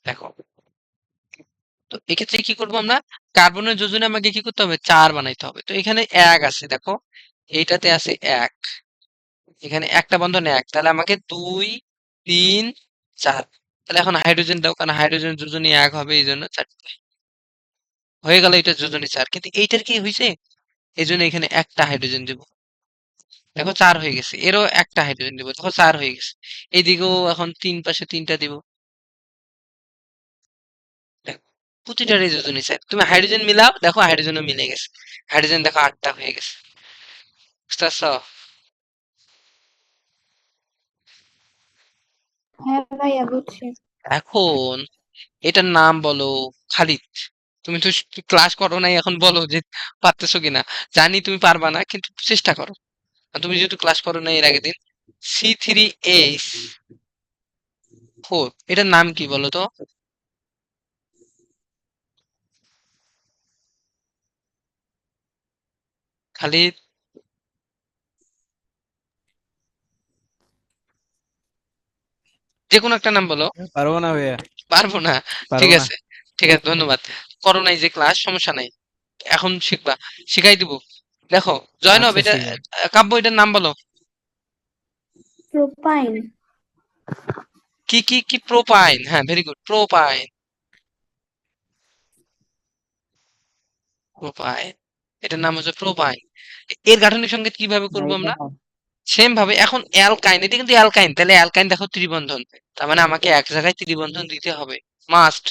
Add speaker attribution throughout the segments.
Speaker 1: দেখো, তো এক্ষেত্রে কি করবো আমরা? কার্বনের যোজনে আমাকে কি করতে হবে? ৪ বানাইতে হবে। তো এখানে ১ আছে দেখো। এইটাতে আছে ১। এখানে একটা বন্ধন ১। তাহলে আমাকে ২, ৩, ৪। তাহলে এখন হাইড্রোজেন দাও, কারণ হাইড্রোজেন যোজনী ১ হবে এইজন্য ৪ টে। হয়ে গেল এটা যোজনী ৪। কিন্তু এইটার কি হইছে? এজন্য এখানে একটা হাইড্রোজেন দিব। দেখো ৪ হয়ে গেছে। এরও একটা হাইড্রোজেন দিব। দেখো ৪ হয়ে গেছে। এইদিকেও এখন ৩ পাশে ৩ টা দিব। দেখো, প্রতিটারই যোজনী ৪। তুমি হাইড্রোজেন মিলাও, দেখো হাইড্রোজেনও মিলে গেছে। হাইড্রোজেন দেখো ৮ টা হয়ে গেছে। বুঝতে পারছো?
Speaker 2: হ্যাঁ ভাইয়া বুঝছি।
Speaker 1: এখন এটার নাম বলো খালিদ। তুমি তো ক্লাস করো নাই, এখন বলো যে পারতেছো কিনা। জানি তুমি পারবা না, কিন্তু চেষ্টা করো। আর তুমি যেহেতু ক্লাস করো নাই এর আগের দিন। C3H4, এটার নাম কি বলো তো? খালিদ, যে কোনো একটা নাম বলো।
Speaker 3: পারবো না ভাইয়া।
Speaker 1: পারবো না? ঠিক
Speaker 3: পারবো না।
Speaker 1: আছে, ঠিক আছে, ধন্যবাদ। করো নাই যে ক্লাস, সমস্যা নাই। এখন শিখবা, শিখাই দিব। দেখো, জয়নব,
Speaker 3: আচ্ছা
Speaker 1: এটা
Speaker 3: শিখাই।
Speaker 1: কাব্য, এটার নাম বলো।
Speaker 2: প্রোপাইন।
Speaker 1: কি প্রোপাইন, হ্যাঁ, ভেরি গুড, প্রোপাইন। প্রোপাইন, এটার নাম হচ্ছে প্রোপাইন। এর গাঠনিক সংকেত কিভাবে করবো আমরা?
Speaker 2: ভাইয়া
Speaker 1: সেম ভাবে। এখন অ্যালকাইন, এটা কিন্তু অ্যালকাইন, তাহলে অ্যালকাইন দেখো ত্রিবন্ধন। তার মানে আমাকে এক জায়গায় ত্রিবন্ধন দিতে হবে, মাস্ট।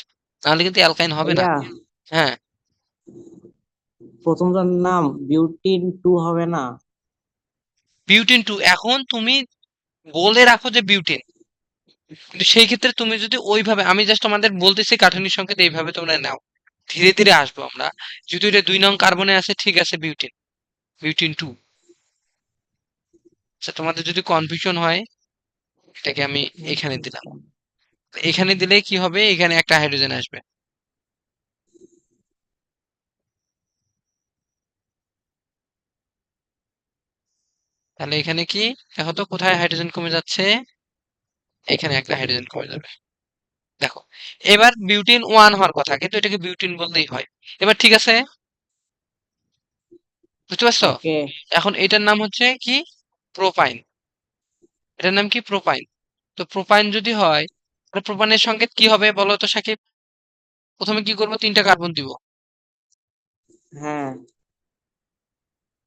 Speaker 1: নাহলে কিন্তু অ্যালকাইন হবে না।
Speaker 4: ভাইয়া
Speaker 1: হ্যাঁ,
Speaker 4: প্রথমটার নাম বিউটিন টু হবে না?
Speaker 1: বিউটিন টু। এখন তুমি বলে রাখো যে বিউটিন, কিন্তু সেই ক্ষেত্রে তুমি যদি ওইভাবে, আমি জাস্ট তোমাদের বলতেছি গাঠনিক সংকেত এইভাবে তোমরা নাও। ধীরে ধীরে আসবো আমরা। যদি এটা ২ নং কার্বনে আছে, ঠিক আছে, বিউটিন, বিউটিন টু। আচ্ছা, তোমাদের যদি কনফিউশন হয়, এটাকে আমি এখানে দিলাম। এখানে দিলে কি হবে? এখানে একটা হাইড্রোজেন আসবে। তাহলে এখানে কি? দেখো তো কোথায় হাইড্রোজেন কমে যাচ্ছে। এখানে একটা হাইড্রোজেন কমে যাবে। দেখো, এবার বিউটিন 1 হওয়ার কথা, কিন্তু এটাকে বিউটিন বললেই হয়। এবার ঠিক আছে, বুঝতে পারছো?
Speaker 4: ওকে।
Speaker 1: এখন এটার নাম হচ্ছে কি? প্রোপাইন। এটার নাম কি? প্রোপাইন। তো প্রোপাইন যদি হয়, তাহলে প্রোপাইনের সংকেত কি হবে বলো তো সাকিব? প্রথমে কি করবো? ৩ টা কার্বন দিব।
Speaker 4: হ্যাঁ,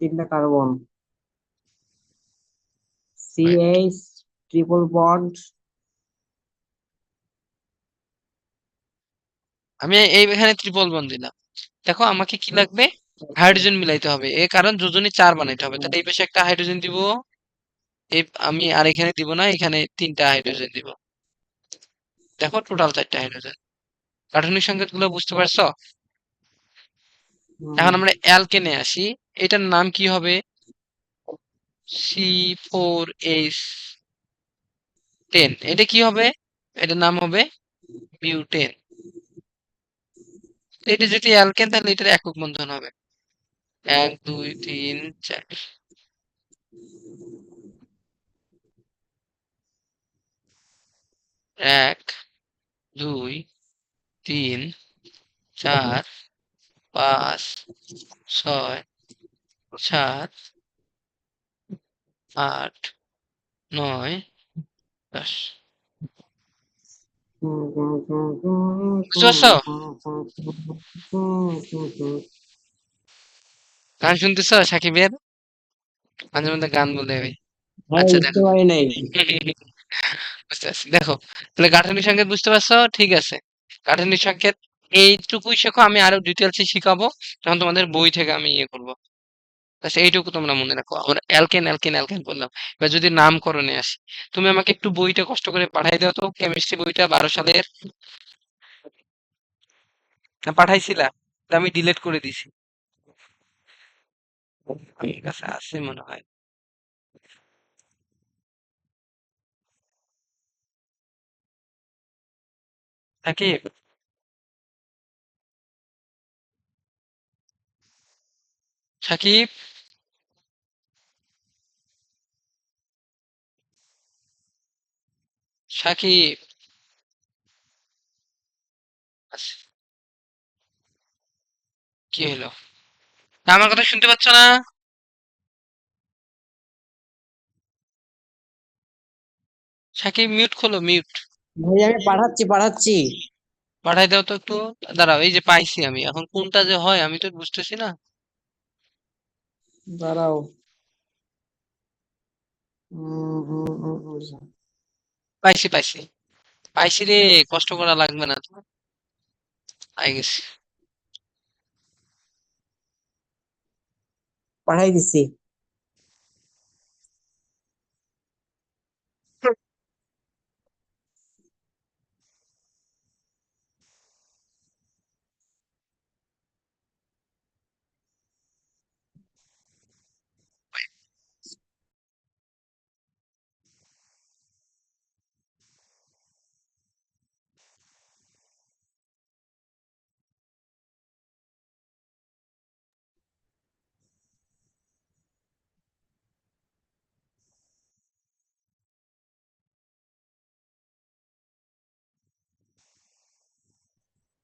Speaker 4: তিনটা কার্বন। CH triple bond.
Speaker 1: আমি এই এখানে ট্রিপল বন্ড দিলাম। দেখো আমাকে কি লাগবে? হাইড্রোজেন মিলাইতে হবে, এ কারণ যোজনী ৪ বানাইতে হবে। তাহলে এই পাশে একটা হাইড্রোজেন দিব। আমি আর এখানে দিব না, এখানে ৩ টা হাইড্রোজেন দিব। দেখো টোটাল ৪ টা হাইড্রোজেন। গাঠনিক সংকেতগুলো বুঝতে পারছো? এখন আমরা অ্যালকেনে আসি। এটার নাম কি হবে? C4H10। এটা কি হবে? এটার নাম হবে বিউটেন। এটা যদি অ্যালকেন, তাহলে এটার একক বন্ধন হবে ১, ২, ৩, ৪। ১, ২, ৩, ৪, ৫, ৬, ৭, ৮, ৯, ১০। বুঝতে পারছো? গান শুনতেছো সাকিবের? মাঝে মধ্যে গান বলে ভাই।
Speaker 4: হ্যাঁ,
Speaker 1: আচ্ছা
Speaker 4: বুঝতে
Speaker 1: দেখো।
Speaker 4: পারি নাই।
Speaker 1: বুঝতে পারছি। দেখো, তাহলে গাঠনিক সংকেত বুঝতে পারছো? ঠিক আছে। গাঠনিক সংকেত এইটুকুই শেখো, আমি আরো ডিটেলসে শিখাবো। তখন তোমাদের বই থেকে আমি ইয়ে করবো। আচ্ছা, এইটুকু তোমরা মনে রাখো। আমরা অ্যালকেন অ্যালকেন অ্যালকেন বললাম। এবার যদি নামকরণে আসি, তুমি আমাকে একটু বইটা কষ্ট করে পাঠাই দাও তো, কেমিস্ট্রি বইটা ১২ সালের। না, পাঠাইছিলা? তা আমি ডিলিট করে দিছি। আমার কাছে আছে মনে হয়। সাকিব, সাকিব, সাকিব। কি হলো? আমার কথা শুনতে পাচ্ছ না? সাকিব মিউট খোলো, মিউট।
Speaker 4: ভাই আমি পাঠাচ্ছি।
Speaker 1: পাঠাই দাও তো একটু। দাঁড়াও, এই যে পাইছি আমি, এখন কোনটা যে হয় আমি তো বুঝতেছি না।
Speaker 4: দাঁড়াও।
Speaker 1: পাইছি, পাইছি, পাইছি রে। কষ্ট করা লাগবে না তো। আই গেছি।
Speaker 4: পাঠাই দিছি।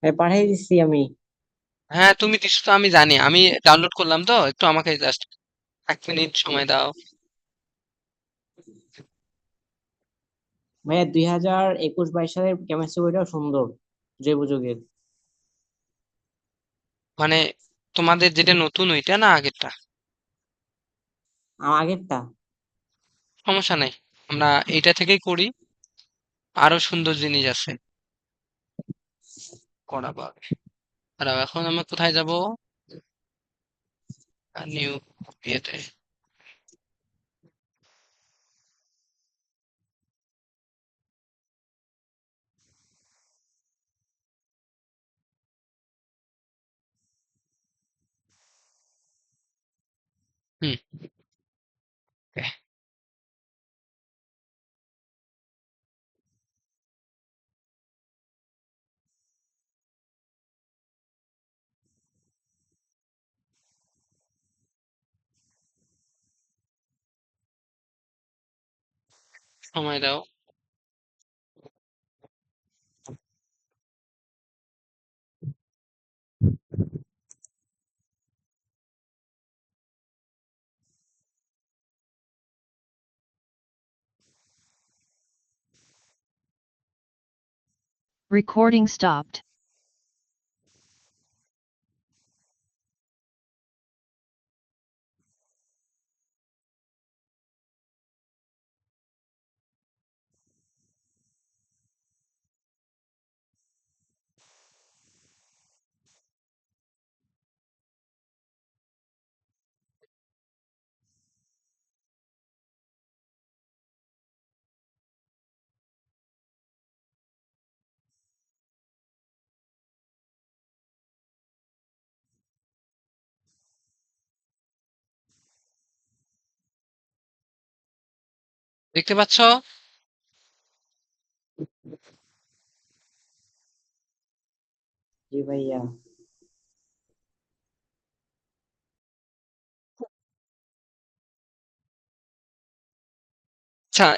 Speaker 4: হ্যাঁ পাঠাই দিছি আমি।
Speaker 1: হ্যাঁ, তুমি দিছো তো আমি জানি। আমি ডাউনলোড করলাম তো, একটু আমাকে জাস্ট 1 মিনিট সময় দাও।
Speaker 4: ভাইয়া 2021-22 সালের কেমিস্ট্রি বইটাও সুন্দর, জৈব যৌগের।
Speaker 1: মানে তোমাদের যেটা নতুন ওইটা না আগেরটা?
Speaker 4: আগেরটা।
Speaker 1: সমস্যা নাই, আমরা এইটা থেকেই করি। আরো সুন্দর জিনিস আছে করাবার। আর এখন আমরা কোথায় যাব? নিউ ইয়েতে। হুম, okay, সময় দাও।
Speaker 3: Recording stopped.
Speaker 1: দেখতে পাচ্ছ?
Speaker 4: জি ভাইয়া।
Speaker 1: আচ্ছা,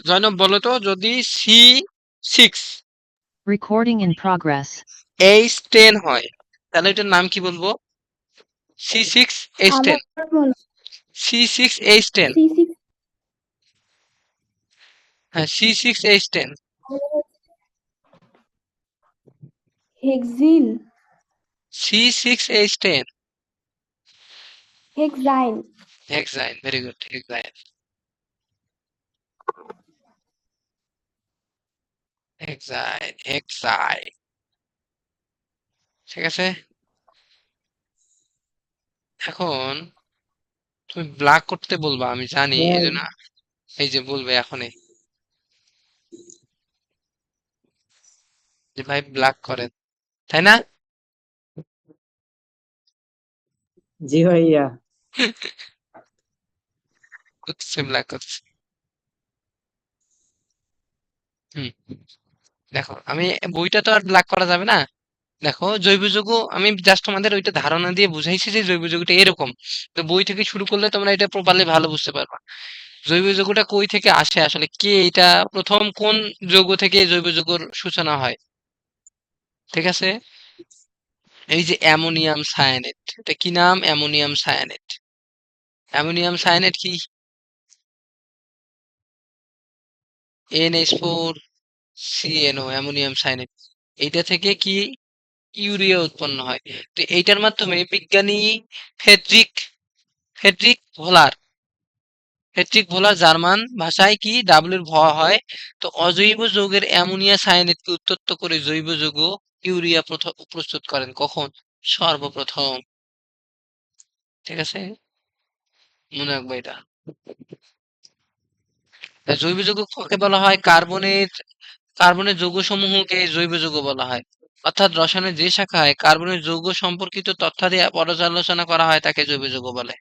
Speaker 1: জয়নব বলো তো, যদি C6
Speaker 3: Recording in progress.
Speaker 1: H10 হয়, তাহলে এটার নাম কি বলবো? C6H10।
Speaker 2: আবার বলো।
Speaker 1: C6H10।
Speaker 2: C6
Speaker 1: হ্যাঁ, C6H10।
Speaker 2: Hexene,
Speaker 1: C6H10।
Speaker 2: Hexyne.
Speaker 1: Hexyne, very good, hexyne. Hexyne, hexyne. ঠিক আছে। এখন তুমি ব্লক করতে বলবা, আমি জানি, এই
Speaker 4: ভাই,
Speaker 1: জন্য এই যে বলবে এখনই যে ভাই ব্লক করেন, তাই না?
Speaker 4: জি ভাইয়া।
Speaker 1: করতেছে, ব্লক করতেছে। হুম, দেখো আমি বইটা তো আর ব্লক করা যাবে না। দেখো, জৈব যৌগ আমি জাস্ট তোমাদের ওইটা ধারণা দিয়ে বুঝাইছি যে জৈব যৌগটা এরকম। তো বই থেকে শুরু করলে তোমরা এটা প্রপারলি ভালো বুঝতে পারবা। জৈব যৌগটা কই থেকে আসে আসলে, কে এটা প্রথম কোন যৌগ থেকে জৈব যৌগের সূচনা হয়? ঠিক আছে। এই যে অ্যামোনিয়াম সায়ানেট, এটা কি নাম? Ammonium cyanate. অ্যামোনিয়াম সায়ানেট কি? NH4CnO, ammonium cyanate. এইটা থেকে কি ইউরিয়া উৎপন্ন হয়। তো এইটার মাধ্যমে বিজ্ঞানী ফ্রেডরিক ফ্রেডরিক ভোলার ফ্রেডরিক ভোলার জার্মান ভাষায় কি ডাব্লিউর ভ হয়। তো অজৈব যৌগের অ্যামোনিয়া সায়ানেটকে উত্তপ্ত করে জৈব যৌগ ইউরিয়া প্রস্তুত করেন। কখন? সর্বপ্রথম। ঠিক আছে, মনে রাখবো এটা। তা জৈব যৌগ কাকে বলা হয়? কার্বনের যৌগসমূহকে জৈব যৌগ বলা হয়। অর্থাৎ রসায়নের যে শাখায় কার্বনের যৌগ সম্পর্কিত তথ্যাদি পর্যালোচনা করা হয় তাকে জৈব যৌগ বলে।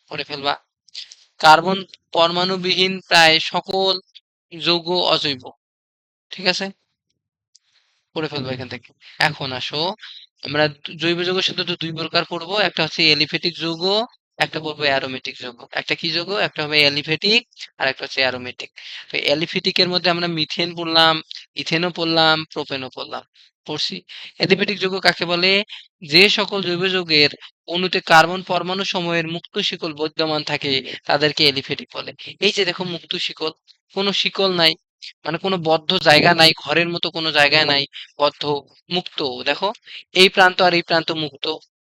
Speaker 1: পড়ে ফেলবা। কার্বন পরমাণুবিহীন প্রায় সকল যৌগ অজৈব। ঠিক আছে, পড়ে ফেলবো এখান থেকে। এখন আসো, আমরা জৈব যৌগের সাথে তো দুই প্রকার পড়বো, একটা হচ্ছে এলিফেটিক যৌগ, একটা পড়বো অ্যারোমেটিক যৌগ। একটা কি যৌগ? একটা হবে এলিফেটিক, আর একটা হচ্ছে অ্যারোমেটিক। তো এলিফেটিকের মধ্যে আমরা মিথেন পড়লাম, ইথেনও পড়লাম, প্রোপেনও পড়ছি। এলিফেটিক যৌগ কাকে বলে? যে সকল জৈব যৌগের অণুতে কার্বন পরমাণু সমূহের মুক্ত শিকল বিদ্যমান থাকে তাদেরকে এলিফেটিক বলে। এই যে দেখো মুক্ত শিকল, কোনো শিকল নাই, মানে কোনো বদ্ধ জায়গা নাই, ঘরের মতো কোনো জায়গা নাই, বদ্ধ, মুক্ত। দেখো, এই প্রান্ত আর এই প্রান্ত মুক্ত,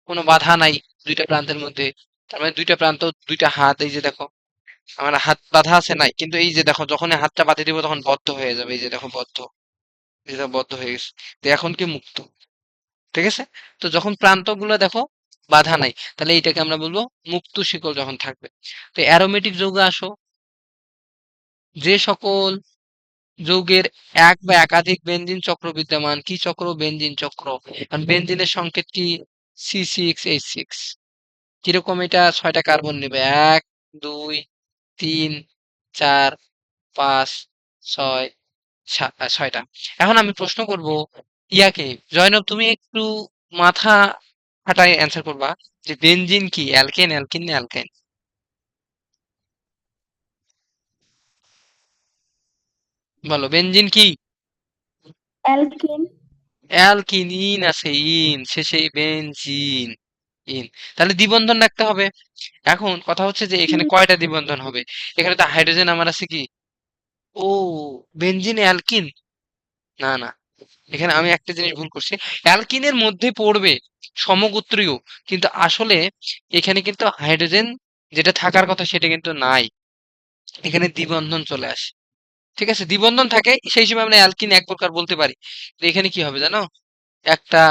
Speaker 1: কোনো বাধা নাই দুইটা প্রান্তের মধ্যে। তার মানে দুইটা প্রান্ত, দুইটা হাত, এই যে দেখো আমার হাত বাধা আছে নাই, কিন্তু এই যে দেখো যখন হাতটা বাঁধিয়ে দিব তখন বদ্ধ হয়ে যাবে। এই যে দেখো বদ্ধ, এই যে বদ্ধ হয়ে গেছে। তো এখন কি? মুক্ত। ঠিক আছে, তো যখন প্রান্তগুলো দেখো বাধা নাই, তাহলে এইটাকে আমরা বলবো মুক্ত শিকল যখন থাকবে। তো অ্যারোমেটিক যৌগ আসো, যে সকল যৌগের এক বা একাধিক বেনজিন চক্র বিদ্যমান। কি চক্র? বেনজিন চক্র। কারণ বেনজিনের সংকেত কি? C6H6। কিরকম? এটা 6টা কার্বন নেবে, 1 2 3 4 5 6 6টা। এখন আমি প্রশ্ন করব ইয়াকে, জয়নব তুমি একটু মাথা খাটায় অ্যান্সার করবা যে বেনজিন কি? অ্যালকেন, অ্যালকিন না অ্যালকাইন? বলো, বেনজিন কি?
Speaker 2: অ্যালকিন।
Speaker 1: অ্যালকিন। ইন আছে, ইন শেষে, বেনজিন, ইন। তাহলে দ্বিবন্ধন রাখতে হবে। এখন কথা হচ্ছে যে এখানে
Speaker 2: হুম,
Speaker 1: কয়টা দ্বিবন্ধন হবে? এখানে তো হাইড্রোজেন আমার আছে কি? ও, বেনজিন অ্যালকিন? না না, এখানে আমি একটা জিনিস ভুল করছি। অ্যালকিনের মধ্যে পড়বে সমগোত্রীয়, কিন্তু আসলে এখানে কিন্তু হাইড্রোজেন যেটা থাকার কথা সেটা কিন্তু নাই। এখানে দ্বিবন্ধন চলে আসে। ঠিক আছে, দ্বিবন্ধন থাকে সেই সময় আমরা অ্যালকিন এক প্রকার বলতে পারি। তো এখানে কি হবে জানো? 1টা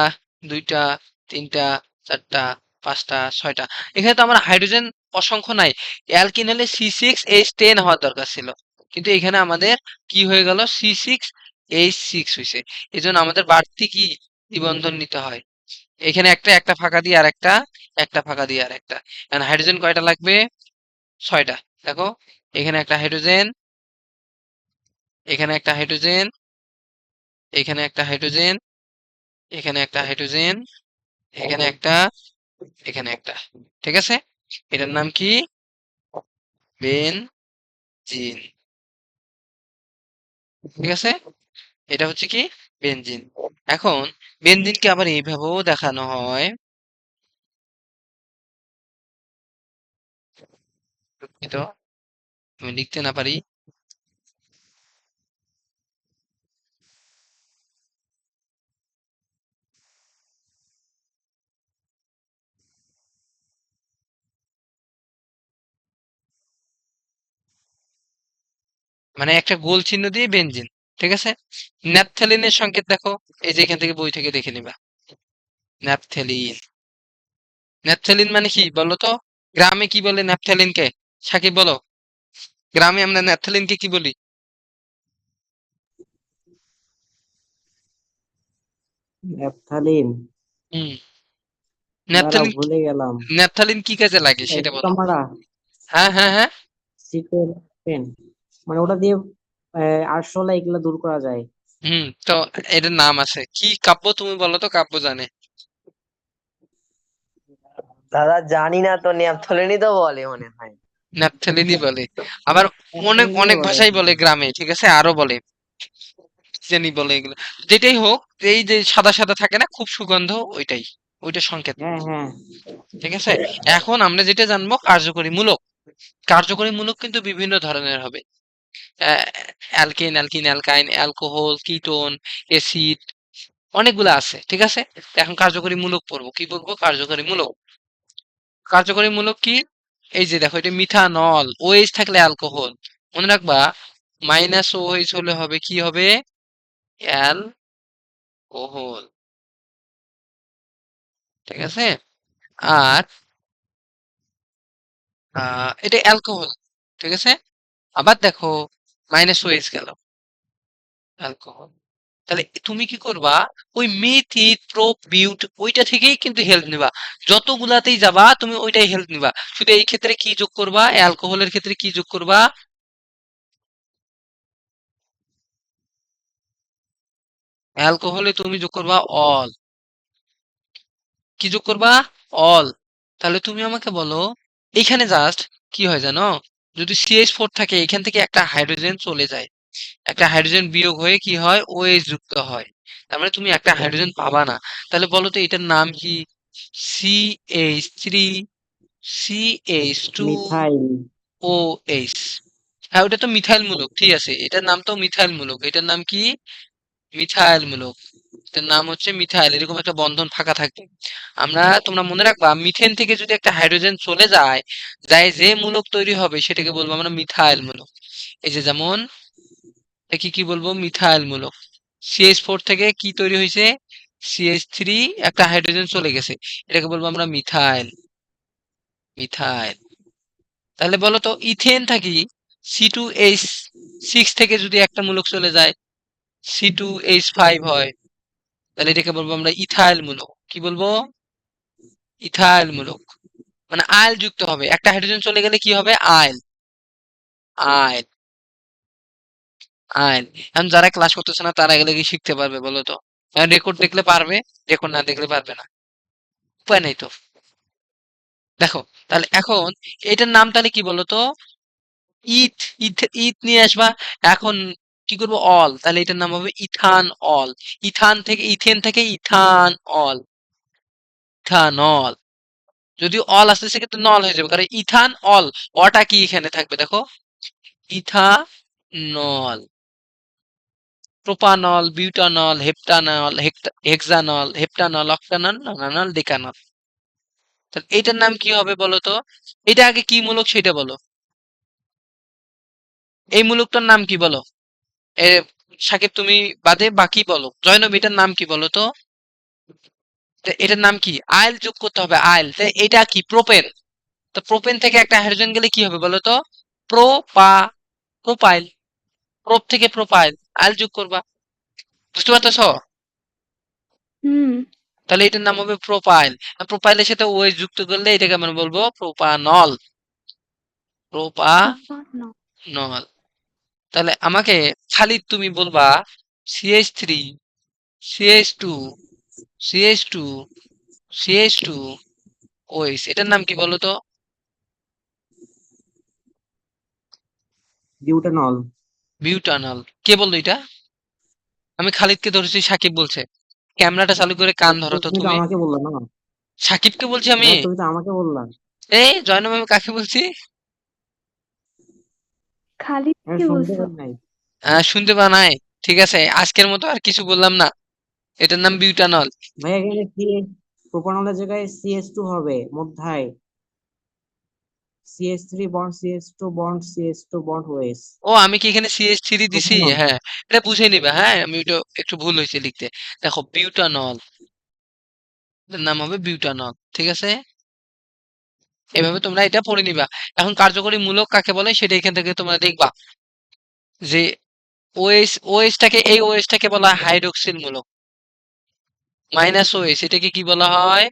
Speaker 1: 2টা 3টা 4টা 5টা 6টা। এখানে তো আমার হাইড্রোজেন অসংখ্য নাই। অ্যালকিন হলে C6H10 হওয়ার দরকার ছিল, কিন্তু এখানে আমাদের কি হয়ে গেল? C6H6 হয়েছে। এজন্য আমাদের বাড়তি কি দ্বিবন্ধন নিতে হয়। এখানে একটা একটা ফাঁকা দিয়ে আর একটা, একটা ফাঁকা দিয়ে আর একটা। এখন হাইড্রোজেন কয়টা লাগবে? 6টা। দেখো, এখানে একটা হাইড্রোজেন, এখানে একটা হাইড্রোজেন, এখানে একটা হাইড্রোজেন, এখানে একটা হাইড্রোজেন, এখানে একটা, এখানে একটা। ঠিক আছে, এটার নাম কি? বেনজিন। ঠিক আছে, এটা হচ্ছে কি? বেনজিন। এখন বেনজিনকে আবার এইভাবেও দেখানো হয়। দুঃখিত, আমি লিখতে না পারি। মানে একটা গোল চিহ্ন দিয়ে বেনজিন। ঠিক আছে, ন্যাপথ্যালিনের সংকেত দেখো, এই যে এখান থেকে বই থেকে দেখে নিবা। ন্যাপথ্যালিন, ন্যাপথ্যালিন মানে কি বলো তো? গ্রামে কি বলে ন্যাপথ্যালিনকে? সাকিব বলো, গ্রামে আমরা ন্যাপথ্যালিনকে কি বলি?
Speaker 4: ন্যাপথালিন।
Speaker 1: হুম,
Speaker 4: দাঁড়া,
Speaker 1: ন্যাপথ্যালিন।
Speaker 4: ভুলে গেলাম।
Speaker 1: ন্যাপথ্যালিন কি কাজে লাগে সেটা বলো।
Speaker 4: পোকামারা।
Speaker 1: হ্যাঁ হ্যাঁ হ্যাঁ।
Speaker 4: সিকোয়েল পেন, মানে ওটা দিয়ে আরশোলা এগুলা দূর করা যায়।
Speaker 1: হুম, তো এটার নাম আছে কি? কাব্য, তুমি বলো তো, কাব্য জানে।
Speaker 5: দাদা জানি না তো, নেপথলিনই তো বলে মনে হয়।
Speaker 1: ন্যাপথ্যালিনই বলে। আবার অনেক
Speaker 4: ন্যাপথালিনই
Speaker 1: অনেক
Speaker 4: বলে।
Speaker 1: ভাষাই বলে গ্রামে। ঠিক আছে, আরো বলে, কি জানি বলে এগুলো। যেটাই হোক, এই যে সাদা সাদা থাকে না, খুব সুগন্ধ, ওইটাই। ওইটা সংকেত।
Speaker 4: হ্যাঁ হ্যাঁ
Speaker 1: ঠিক আছে, এখন আমরা যেটা জানবো কার্যকরী মূলক। কার্যকরী মূলক কিন্তু বিভিন্ন ধরনের হবে। Alkane, alkyne, অ্যালকাইন, alcohol, ketone, acid, অনেকগুলো আছে। ঠিক আছে, এখন কার্যকরী মূলক পড়বো। কি বলবো? কার্যকরী মূলক। কার্যকরী মূলক কি? এই যে দেখো, এটা মিথানল, ওএইচ থাকলে অ্যালকোহল। মনে রাখবা, মাইনাস ওএইচ হলে হবে কি হবে? অ্যালকোহল। ঠিক আছে, আর এটা অ্যালকোহল। ঠিক আছে, আবার দেখো মাইনাস ওএইচ গেল, অ্যালকোহল। তাহলে তুমি কি করবা? ওই মিথিল প্রোপ বিউট ওইটা থেকেই কিন্তু হেল্প নিবা। যতগুলাতেই যাবা তুমি ওইটাই হেল্প নিবা। শুধু এই ক্ষেত্রে কি যোগ করবা? অ্যালকোহলের ক্ষেত্রে কি যোগ করবা? অ্যালকোহলে তুমি যোগ করবা অল। কি যোগ করবা? অল। তাহলে তুমি আমাকে বলো, এখানে জাস্ট কি হয় জানো? যদি CH4 থাকে, এখান থেকে একটা হাইড্রোজেন চলে যায়, একটা হাইড্রোজেন বিয়োগ হয়ে কি হয়? OH যুক্ত হয়। তার মানে তুমি একটা হাইড্রোজেন পাবা না। তাহলে বলো তো এটার নাম কি? CH3
Speaker 4: methyl.
Speaker 1: CH2OH। হ্যাঁ, ওটা তো মিথাইল মূলক। ঠিক আছে, এটার নাম তো মিথাইল মূলক। এটার নাম কি? মিথাইল মূলক। এটার নাম হচ্ছে মিথাইল। এরকম একটা বন্ধন ফাঁকা থাকবে। তোমরা মনে রাখবা, মিথেন থেকে যদি একটা হাইড্রোজেন চলে যায়, যে মূলক তৈরি হবে সেটাকে বলবো আমরা মিথাইল মূলক। এই যে যেমন একে কি বলবো? মিথাইল মূলক। CH4 থেকে কি তৈরি হয়েছে? CH3, একটা হাইড্রোজেন চলে গেছে, এটাকে বলবো আমরা মিথাইল। মিথাইল। তাহলে বলো তো, ইথেন থাকি C2H6 থেকে যদি একটা মূলক চলে যায়, C2H5 হয়, তাহলে এটাকে বলবো আমরা ইথাইল মূলক। কি বলবো? ইথাইল মূলক। মানে আয়ল যুক্ত হবে, একটা হাইড্রোজেন চলে গেলে কি হবে? আয়ল। আয়ল। আয়ল। এখন যারা ক্লাস করতেছে না তারা এগুলো কি শিখতে পারবে বলো তো? রেকর্ড দেখলে পারবে, রেকর্ড না দেখলে পারবে না। উপায় নেই তো। দেখো, তাহলে এখন এটার নাম তাহলে কি বলতো? ইথ। ইথ, ইথ নিয়ে আসবা। এখন কি করবো? অল। তাহলে এটার নাম হবে ইথান অল। ইথান থেকে, ইথেন থেকে ইথান অল। ইথানল। যদি অল আসতে সেক্ষেত্রে নল হয়ে যাবে, কারণ ইথান অল। অটা কি এখানে থাকবে দেখো, ethanol. Propanol, butanol, heptanol, hexanol, heptanol, octanol, nonanol, decanol. তাহলে এইটার নাম কি হবে বলো তো? এটা আগে কি মূলক সেটা বলো। এই মূলকটার নাম কি বলো? এ, সাকিব তুমি বাদে বাকি বলো। জয়নব, এটার নাম কি বলো তো? এটার নাম কি? আইল যোগ করতে হবে, আইল। এটা কি? প্রোপেন। তো প্রোপেন থেকে একটা হাইড্রোজেন গেলে কি হবে বলো তো? প্রোপা, প্রোপাইল। প্রোপ থেকে প্রোপাইল, আইল যোগ করবা। বুঝতে পারতেছো?
Speaker 2: হুম।
Speaker 1: তাহলে এটার নাম হবে প্রোপাইল। প্রোপাইলের সাথে ওএইচ যুক্ত করলে এটাকে আমরা বলবো প্রোপানল। প্রোপানল।
Speaker 2: না।
Speaker 1: তাহলে আমাকে খালি তুমি বলবা CH3, CH2, CH2, CH2, OH। এটার নাম কি বলো তো?
Speaker 4: বিউটানল।
Speaker 1: বিউটানল। কে বললো এটা? আমি খালিদকে ধরেছি, সাকিব বলছে। ক্যামেরাটা চালু করে কান ধরো তো
Speaker 4: তুমি তো
Speaker 1: তুমি।
Speaker 4: আমাকে বললা না।
Speaker 1: সাকিবকে বলছি আমি।
Speaker 4: ভাই তুমি তো আমাকে বললা।
Speaker 1: এই জয়নব, আমি কাকে বলছি?
Speaker 2: খালিদ
Speaker 4: আমি
Speaker 2: কি
Speaker 4: শুনতে
Speaker 2: বলছো?
Speaker 4: পাই নাই।
Speaker 1: শুনতে পা নাই? ঠিক আছে, আজকের মতো আর কিছু বললাম না। এটার নাম বিউটানল।
Speaker 4: ভাই এখানে কি, প্রোপানলের জায়গায় CH2 হবে মধ্যায়। CH3 bond CH2 bond CH2 bond OH।
Speaker 1: ও, আমি কি এখানে CH3 দিছি?
Speaker 4: প্রোপানল।
Speaker 1: হ্যাঁ, এটা বুঝে নিবে। হ্যাঁ, আমি ওটা একটু ভুল হয়েছে লিখতে। দেখো, বিউটানল। এটার নাম হবে বিউটানল। ঠিক আছে, এভাবে তোমরা এটা পড়ে নিবা। এখন কার্যকরী মূলক কাকে বলে সেটা এখান থেকে তোমরা দেখবা, যে ওএইচটাকে, এই ওএইচটাকে বলা হয় হাইড্রোক্সিল মূলক। মাইনাস ওএইচ, এটাকে কি বলা হয়?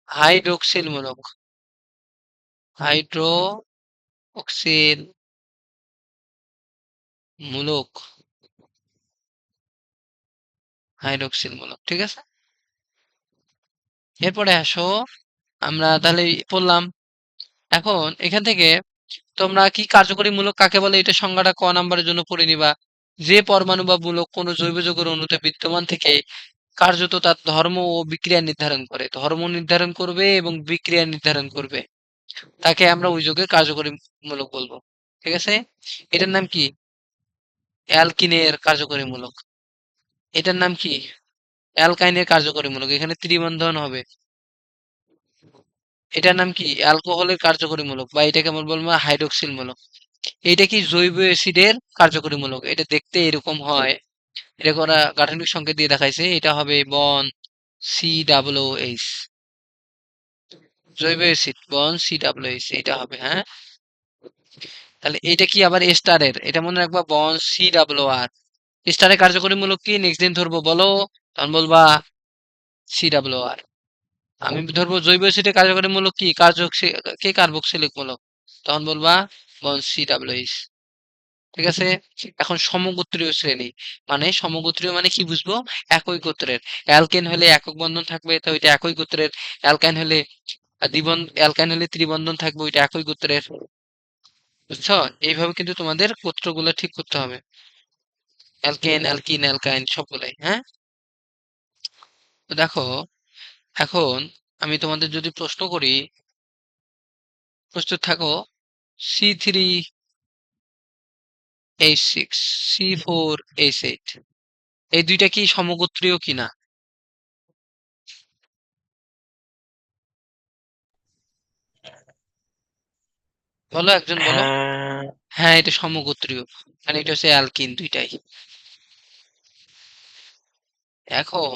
Speaker 1: হাইড্রোক্সিল মূলক। হাইড্রোক্সিল মূলক। হাইড্রোক্সিল মূলক। ঠিক আছে, এরপরে আসো, আমরা তাহলে পড়লাম। এখন এখান থেকে তোমরা কি কার্যকরী মূলক কাকে বলে এটা সংজ্ঞাটা ক নাম্বারের জন্য পড়ে নিবা। যে পরমাণু বা মূলক কোনো জৈব যৌগের অণুতে বিদ্যমান থেকে কার্যত তার ধর্ম ও বিক্রিয়া নির্ধারণ করে, ধর্ম নির্ধারণ করবে এবং বিক্রিয়া নির্ধারণ করবে, তাকে আমরা ওই যৌগের কার্যকরী মূলক বলবো। ঠিক আছে, এটার নাম কি? অ্যালকিনের কার্যকরী মূলক। এটার নাম কি? অ্যালকাইনের কার্যকরী মূলক, এখানে ত্রিবন্ধন হবে। এটার নাম কি? অ্যালকোহলের কার্যকরী মূলক, বা এটাকে আমরা বলবো হাইড্রোক্সিল মূলক। এটা কি? জৈব অ্যাসিডের কার্যকরী মূলক। এটা দেখতে এরকম হয়, এটা করা গাঠনিক সংকেত দিয়ে দেখাইছে। এটা হবে বন COOH, জৈব অ্যাসিড বন COOH, এটা হবে। হ্যাঁ, তাহলে এটা কি আবার এস্টারের, এটা মনে রাখবা বন COR। স্টারের কার্যকরী মূলক কি? নেক্সট দিন ধরবো, বলো, তখন বলবা COR। আমি ধরবো জৈব অ্যাসিডের কার্যকরী মূলক কি? কে কার্বক্সিলিক মূলক, তখন বলবা বন COOH। ঠিক আছে, এখন সমগোত্রীয় শ্রেণী, মানে সমগোত্রীয় মানে কি বুঝবো? একই গোত্রের। অ্যালকেন হলে একক বন্ধন থাকবে, তো ওইটা একই গোত্রের। অ্যালকাইন হলে অ্যালকাইন হলে ত্রিবন্ধন থাকবে, ওইটা একই গোত্রের। বুঝছো? এইভাবে কিন্তু তোমাদের গোত্রগুলো ঠিক করতে হবে, অ্যালকেন, অ্যালকিন, অ্যালকাইন সবগুলাই। হ্যাঁ, তো দেখো, এখন আমি তোমাদের যদি প্রশ্ন করি, প্রস্তুত থাকো। C3H6, C4H8, এই দুইটা কি সমগোত্রীয় কিনা? বলো, একজন বলো।
Speaker 5: হ্যাঁ,
Speaker 1: হ্যাঁ, এটা সমগোত্রীয়, মানে এটা হচ্ছে অ্যালকিন দুইটাই। এখন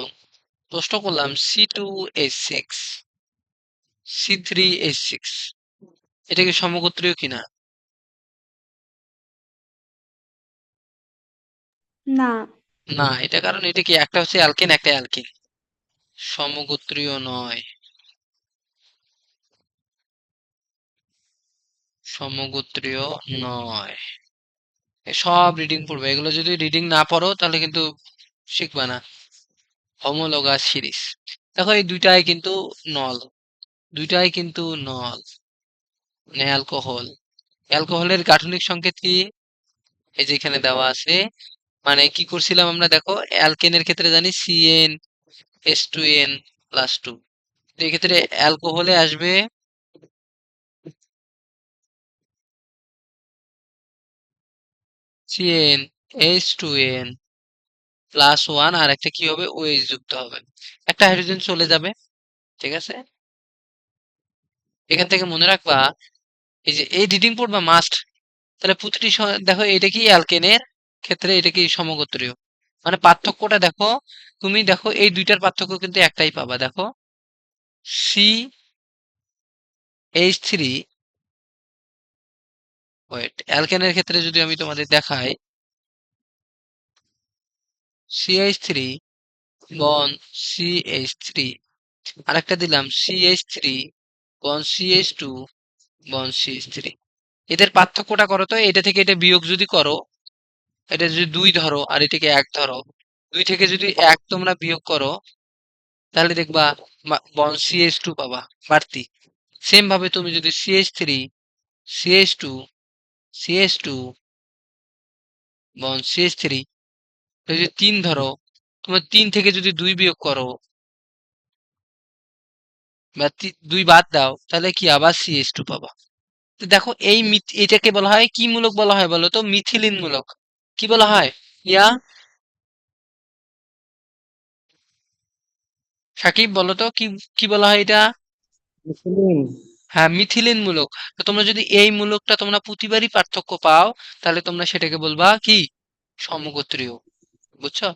Speaker 1: প্রশ্ন করলাম C2H6, C3H6, এটা কি সমগোত্রীয় কিনা?
Speaker 2: না।
Speaker 1: না, এটা কারণ এটা কি, একটা হচ্ছে অ্যালকেন, একটা অ্যালকিন, সমগোত্রীয় নয়, সমগোত্রীয় নয়। সব রিডিং পড়বে, এগুলো যদি রিডিং না পড়ো তাহলে কিন্তু শিখবা না। হোমোলোগাস সিরিজ, দেখো এই দুইটাই কিন্তু নল, দুইটাই কিন্তু নল, মানে অ্যালকোহল। অ্যালকোহলের গাঠনিক সংকেত কি? এই যে এখানে দেওয়া আছে। মানে কি করছিলাম আমরা, দেখো অ্যালকেনের ক্ষেত্রে জানি CnH2n+2, তো এক্ষেত্রে অ্যালকোহলে আসবে CnH2n+1, আর একটা কি হবে? OH যুক্ত হবে, একটা হাইড্রোজেন চলে যাবে। ঠিক আছে, এখান থেকে মনে রাখবা, এই যে এই রিডিং পড়বা মাস্ট। তাহলে প্রতিটি দেখো এটা কি অ্যালকেনের ক্ষেত্রে, এটা কি সমগোত্রীয়, মানে পার্থক্যটা দেখো। তুমি দেখো এই দুইটার পার্থক্য কিন্তু একটাই পাবা, দেখো CH3, ওয়েট, অ্যালকেনের ক্ষেত্রে যদি আমি তোমাদের দেখাই, CH3 বন CH3, আরেকটা দিলাম CH3 বন CH2 বন CH3। এদের পার্থক্যটা করো তো, এটা থেকে এটা বিয়োগ যদি করো, এটা যদি 2 ধরো আর এটাকে 1 ধরো, 2 থেকে যদি 1 তোমরা বিয়োগ করো, তাহলে দেখবা বন CH2 পাবা বাড়তি। সেম ভাবে তুমি যদি CH3 CH2 CH2 বন CH3, যদি 3 ধরো, তোমার 3 থেকে যদি 2 বিয়োগ করো বা 2 বাদ দাও, তাহলে কি আবার CH2 পাবা। তো দেখো এই এটাকে বলা হয় কি মূলক বলা হয় বলো তো? মিথিলিন মূলক। কি বলা হয়? ইয়া সাকিব, বলো তো কি কি বলা হয় এটা?
Speaker 4: মিথিলিন।
Speaker 1: হ্যাঁ, মিথিলিন মূলক। তো তোমরা যদি এই মূলকটা তোমরা প্রতিবারই পার্থক্য পাও, তাহলে তোমরা সেটাকে বলবা কি? সমগোত্রীয়। বুঝছো?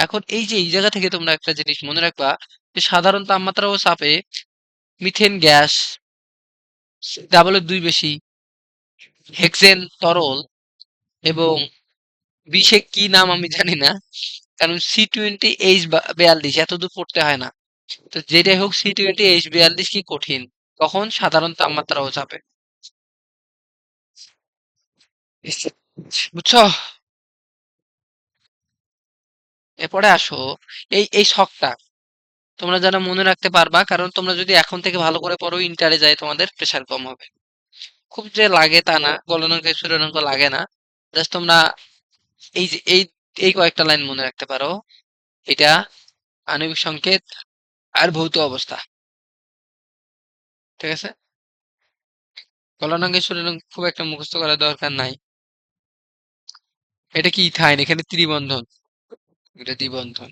Speaker 1: এখন এই যে এই জায়গা থেকে তোমরা একটা জিনিস মনে রাখবা, যে সাধারণ তাপমাত্রা ও চাপে মিথেন গ্যাস ডাবলের 2 বেশি, হেক্সেন তরল, এবং বিশেষ কি নাম আমি জানি না, কারণ C20H42 এতদূর পড়তে হয় না। তো যেটাই হোক, C20H42 কি কঠিন, তখন সাধারণ তাপমাত্রা ও চাপে। বুঝছো? এরপরে আসো, এই ছকটা তোমরা যারা মনে রাখতে পারবা, কারণ তোমরা যদি এখন থেকে ভালো করে পড়ো, ইন্টারে যায় তোমাদের প্রেসার কম হবে। খুব যে লাগে তা না, গলনাঙ্ক স্ফুটনাঙ্ক লাগে না। জাস্ট তোমরা এই যে এই এই কয়েকটা লাইন মনে রাখতে পারো। এটা আণবিক সংকেত আর ভৌত অবস্থা। ঠিক আছে, কলনাঙ্গে সুরের খুব একটা মুখস্থ করার দরকার নাই। এটা কি ইথাইন, এখানে ত্রিবন্ধন, এটা দ্বিবন্ধন।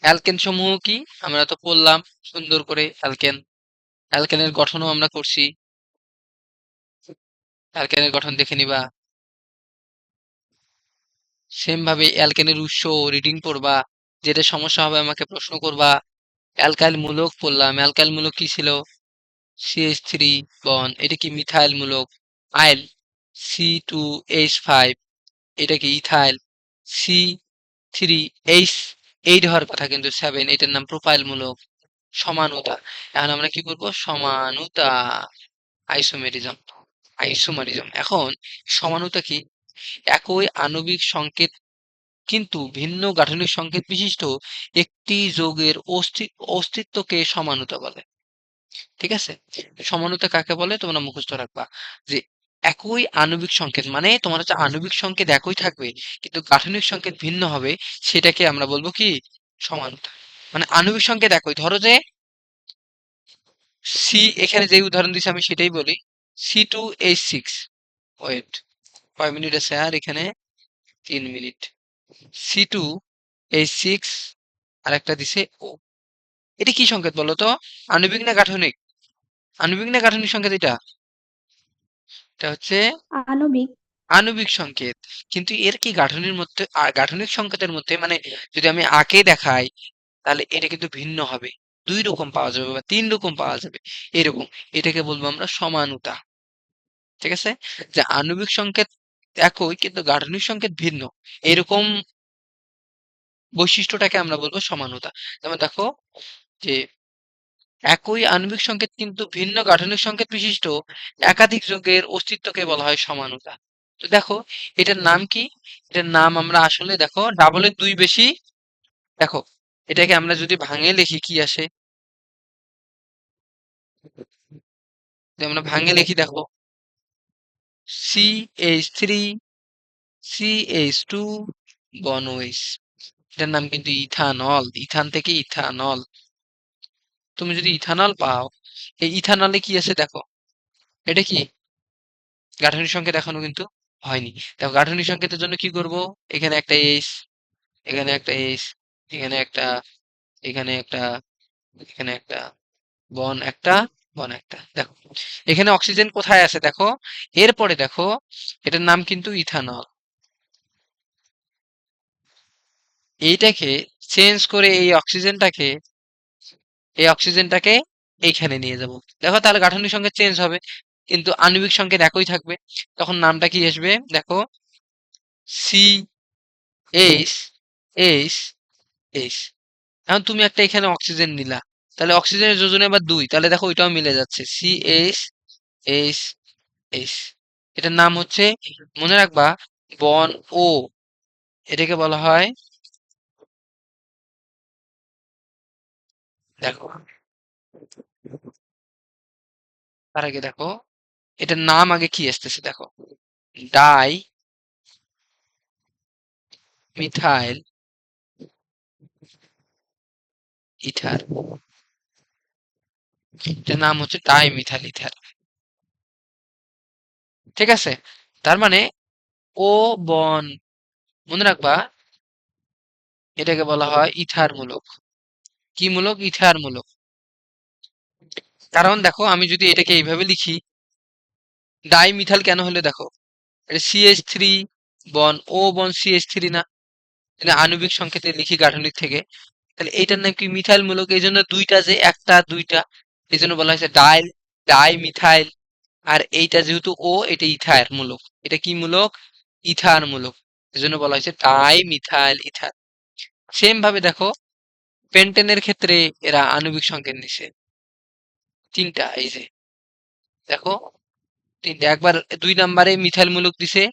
Speaker 1: অ্যালকেন সমূহ কি আমরা তো পড়লাম সুন্দর করে। অ্যালকেন, অ্যালকেনের গঠনও আমরা করছি, অ্যালকেনের গঠন দেখে নিবা। সেম ভাবে অ্যালকেনের উৎস রিডিং পড়বা, যেটা সমস্যা হবে আমাকে প্রশ্ন করবা। অ্যালকাইল মূলক পড়লাম, অ্যালকাইল মূলক কি ছিল? CH3 বন্ড, এটা কি মিথাইল মূলক। আইল C2H5, এটা কি ইথাইল। C3H8 হওয়ার কথা কিন্তু 7, এটার নাম প্রোপাইল মূলক। সমানুতা, এখন আমরা কি করব? সমানুতা, আইসোমেরিজম, আইসোমারিজম। এখন সমানুতা কি? একই আণবিক সংকেত কিন্তু ভিন্ন গাঠনিক সংকেত বিশিষ্ট একটি যৌগের অস্তিত্বকে সমানুতা বলে। ঠিক আছে, সমানুতা কাকে বলে তোমরা মুখস্থ রাখবা, যে একই আণবিক সংকেত মানে তোমার হচ্ছে আণবিক সংকেত একই থাকবে কিন্তু গাঠনিক সংকেত ভিন্ন হবে, সেটাকে আমরা বলবো কি? সমানুতা। মানে আণবিক সংকেত একই, ধরো যে সি, এখানে যে উদাহরণ দিচ্ছি আমি সেটাই বলি। C2H6, ওয়েট, কয় মিনিট আছে আর এখানে? 3 মিনিট। C2H6 আর একটা দিছে ও, এটা কি সংকেত বলো তো? আণবিক না গাঠনিক? আণবিক না গাঠনিক সংকেত এটা? এটা হচ্ছে
Speaker 2: আণবিক।
Speaker 1: আণবিক সংকেত। কিন্তু এর কি গাঠনিক মধ্যে গাঠনিক সংকেতের মধ্যে মানে যদি আমি আঁকে দেখাই তাহলে এটা কিন্তু ভিন্ন হবে, 2 রকম পাওয়া যাবে বা 3 রকম পাওয়া যাবে এরকম। এটাকে বলবো আমরা সমানুতা। ঠিক আছে, যে আণবিক সংকেত একই কিন্তু গাঠনিক সংকেত ভিন্ন, এরকম বৈশিষ্ট্যটাকে আমরা বলবো সমানুতা। যেমন দেখো যে একই আণবিক সংকেত কিন্তু ভিন্ন গাঠনিক সংকেত বিশিষ্ট একাধিক যৌগের অস্তিত্বকে বলা হয় সমানুতা। তো দেখো এটার নাম কি? এটার নাম আমরা আসলে দেখো ডাবলের 2 বেশি। দেখো এটাকে আমরা যদি ভাঙে লিখি কি আসে? যদি আমরা ভাঙে লিখি দেখো CH3 CH2 বনওয়েস, এটার নাম কিন্তু ইথানল। ইথান থেকে ইথানল। তুমি যদি ইথানল পাও, এই ইথানলে কি আছে দেখো, এটা কি গাঠনিক সংকেত এখনো কিন্তু হয়নি। দেখো গাঠনিক সংকেতের জন্য কি করব? এখানে একটা এইচ, এখানে একটা এইচ, এখানে একটা, এখানে একটা, এখানে একটা বন, একটা বন, একটা। দেখো এখানে অক্সিজেন কোথায় আছে দেখো, এরপরে দেখো এটার নাম কিন্তু ইথানল। এইটাকে চেঞ্জ করে এই অক্সিজেনটাকে এইখানে নিয়ে যাব। দেখো তাহলে গাঠনিক সংকেত চেঞ্জ হবে কিন্তু আণবিক সংকেত একই থাকবে। তখন নামটা কি আসবে দেখো, CH8। এখন তুমি একটা এখানে অক্সিজেন নিলা, তাহলে অক্সিজেনের যোজনে আবার 2, তাহলে দেখো ওইটাও মিলে যাচ্ছে CH8। এটার নাম হচ্ছে, মনে রাখবা, বন ও, এটাকে বলা হয়, দেখো তার আগে দেখো এটার নাম আগে কি আসতেছে দেখো, ডাই মিথাইল ইথার, এটার নাম হচ্ছে ডাই মিথাইল ইথার। ঠিক আছে, তার মানে ও বন, মনে রাখবা এটাকে বলা হয় ইথার মূলক। কি মূলক? ইথার মূলক। কারণ দেখো আমি যদি এটাকে এইভাবে লিখি, ডাই মিথাইল কেন হলে দেখো, এটা CH3 বন ও বন CH3 না, এটা আণবিক সংকেতে লিখি গাঠনিক থেকে, তাহলে এইটার নাম কি? মিথাইল মূলক। এই জন্য দুইটা, যে একটা দুইটা, এই জন্য বলা হয়েছে ডাই মিথাইল। আর এইটা যেহেতু ও, এটা ইথার মূলক। এটা কি মূলক? ইথার মূলক। এই জন্য বলা হয়েছে ডাই মিথাইল ইথার। সেম ভাবে দেখো পেন্টেনের ক্ষেত্রে এরা আণবিক সংকেত নিছে 3টা, এই যে দেখো 3টা। একবার 2 নম্বরে মিথাইল মূলক দিছে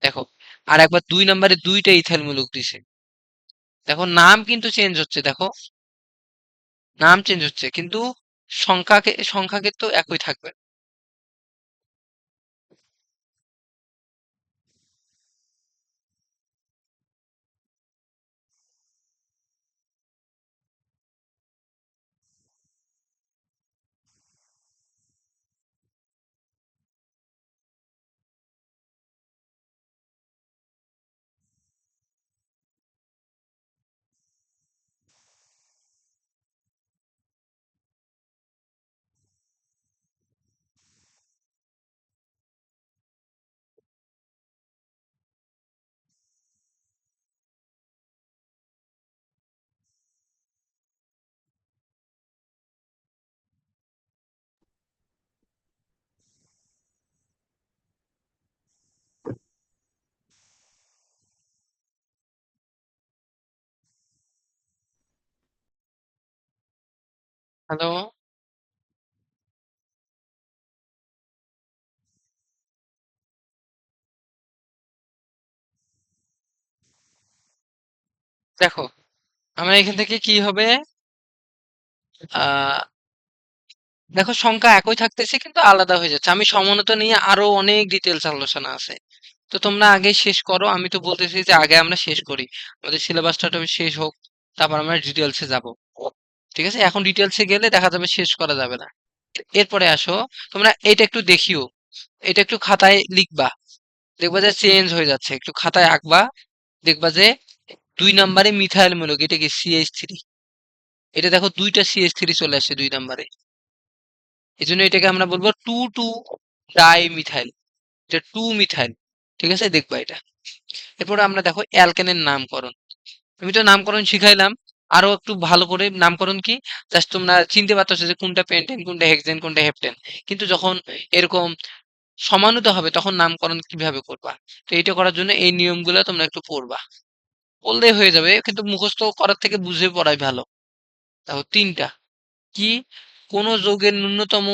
Speaker 1: দেখো, আর একবার 2 নম্বরে 2টা ইথাইল মূলক দিছে। দেখো নাম কিন্তু চেঞ্জ হচ্ছে, দেখো নাম চেঞ্জ হচ্ছে কিন্তু সংখ্যাকে তো একই থাকবে। হ্যালো, দেখো আমরা এখান থেকে কি হবে, আহ দেখো সংখ্যা একই থাকতেছে কিন্তু আলাদা হয়ে যাচ্ছে। আমি সমানতা নিয়ে আরো অনেক ডিটেলস আলোচনা আছে, তো তোমরা আগে শেষ করো। আমি তো বলতেছি যে আগে আমরা শেষ করি, আমাদের সিলেবাসটা শেষ হোক, তারপর আমরা ডিটেলসে যাব। ঠিক আছে, এখন ডিটেলসে গেলে দেখা যাবে শেষ করা যাবে না। এরপরে আসো, তোমরা এটা একটু দেখিও, এটা একটু খাতায় লিখবা, দেখবা যে চেঞ্জ হয়ে যাচ্ছে, একটু খাতায় আঁকবা, দেখবা যে 2 নম্বরে মিথাইল মূলক, এটা কি CH3, এটা দেখো দুইটা CH3 চলে আসছে 2 নম্বরে, এই জন্য এটাকে আমরা বলবো 2,2-ডাই মিথাইল, এটা 2 মিথাইল। ঠিক আছে, দেখবা এটা। এরপরে আমরা দেখো অ্যালকেনের নামকরণ, আমি তো নামকরণ শিখাইলাম, আরো একটু ভালো করে নামকরণ কি, জাস্ট তোমরা চিনতে পারতেছো যে কোনটা পেন্টেন, কোনটা হেক্সেন, কোনটা হেপ্টেন। কিন্তু যখন এরকম সমানুতা হবে তখন নামকরণ কিভাবে করবা, তো এটা করার জন্য এই নিয়মগুলো তোমরা একটু পড়বা, পড়লেই হয়ে যাবে, কিন্তু মুখস্থ করার থেকে বুঝে পড়াই ভালো। দেখো 3টা কি, কোন যৌগের ন্যূনতম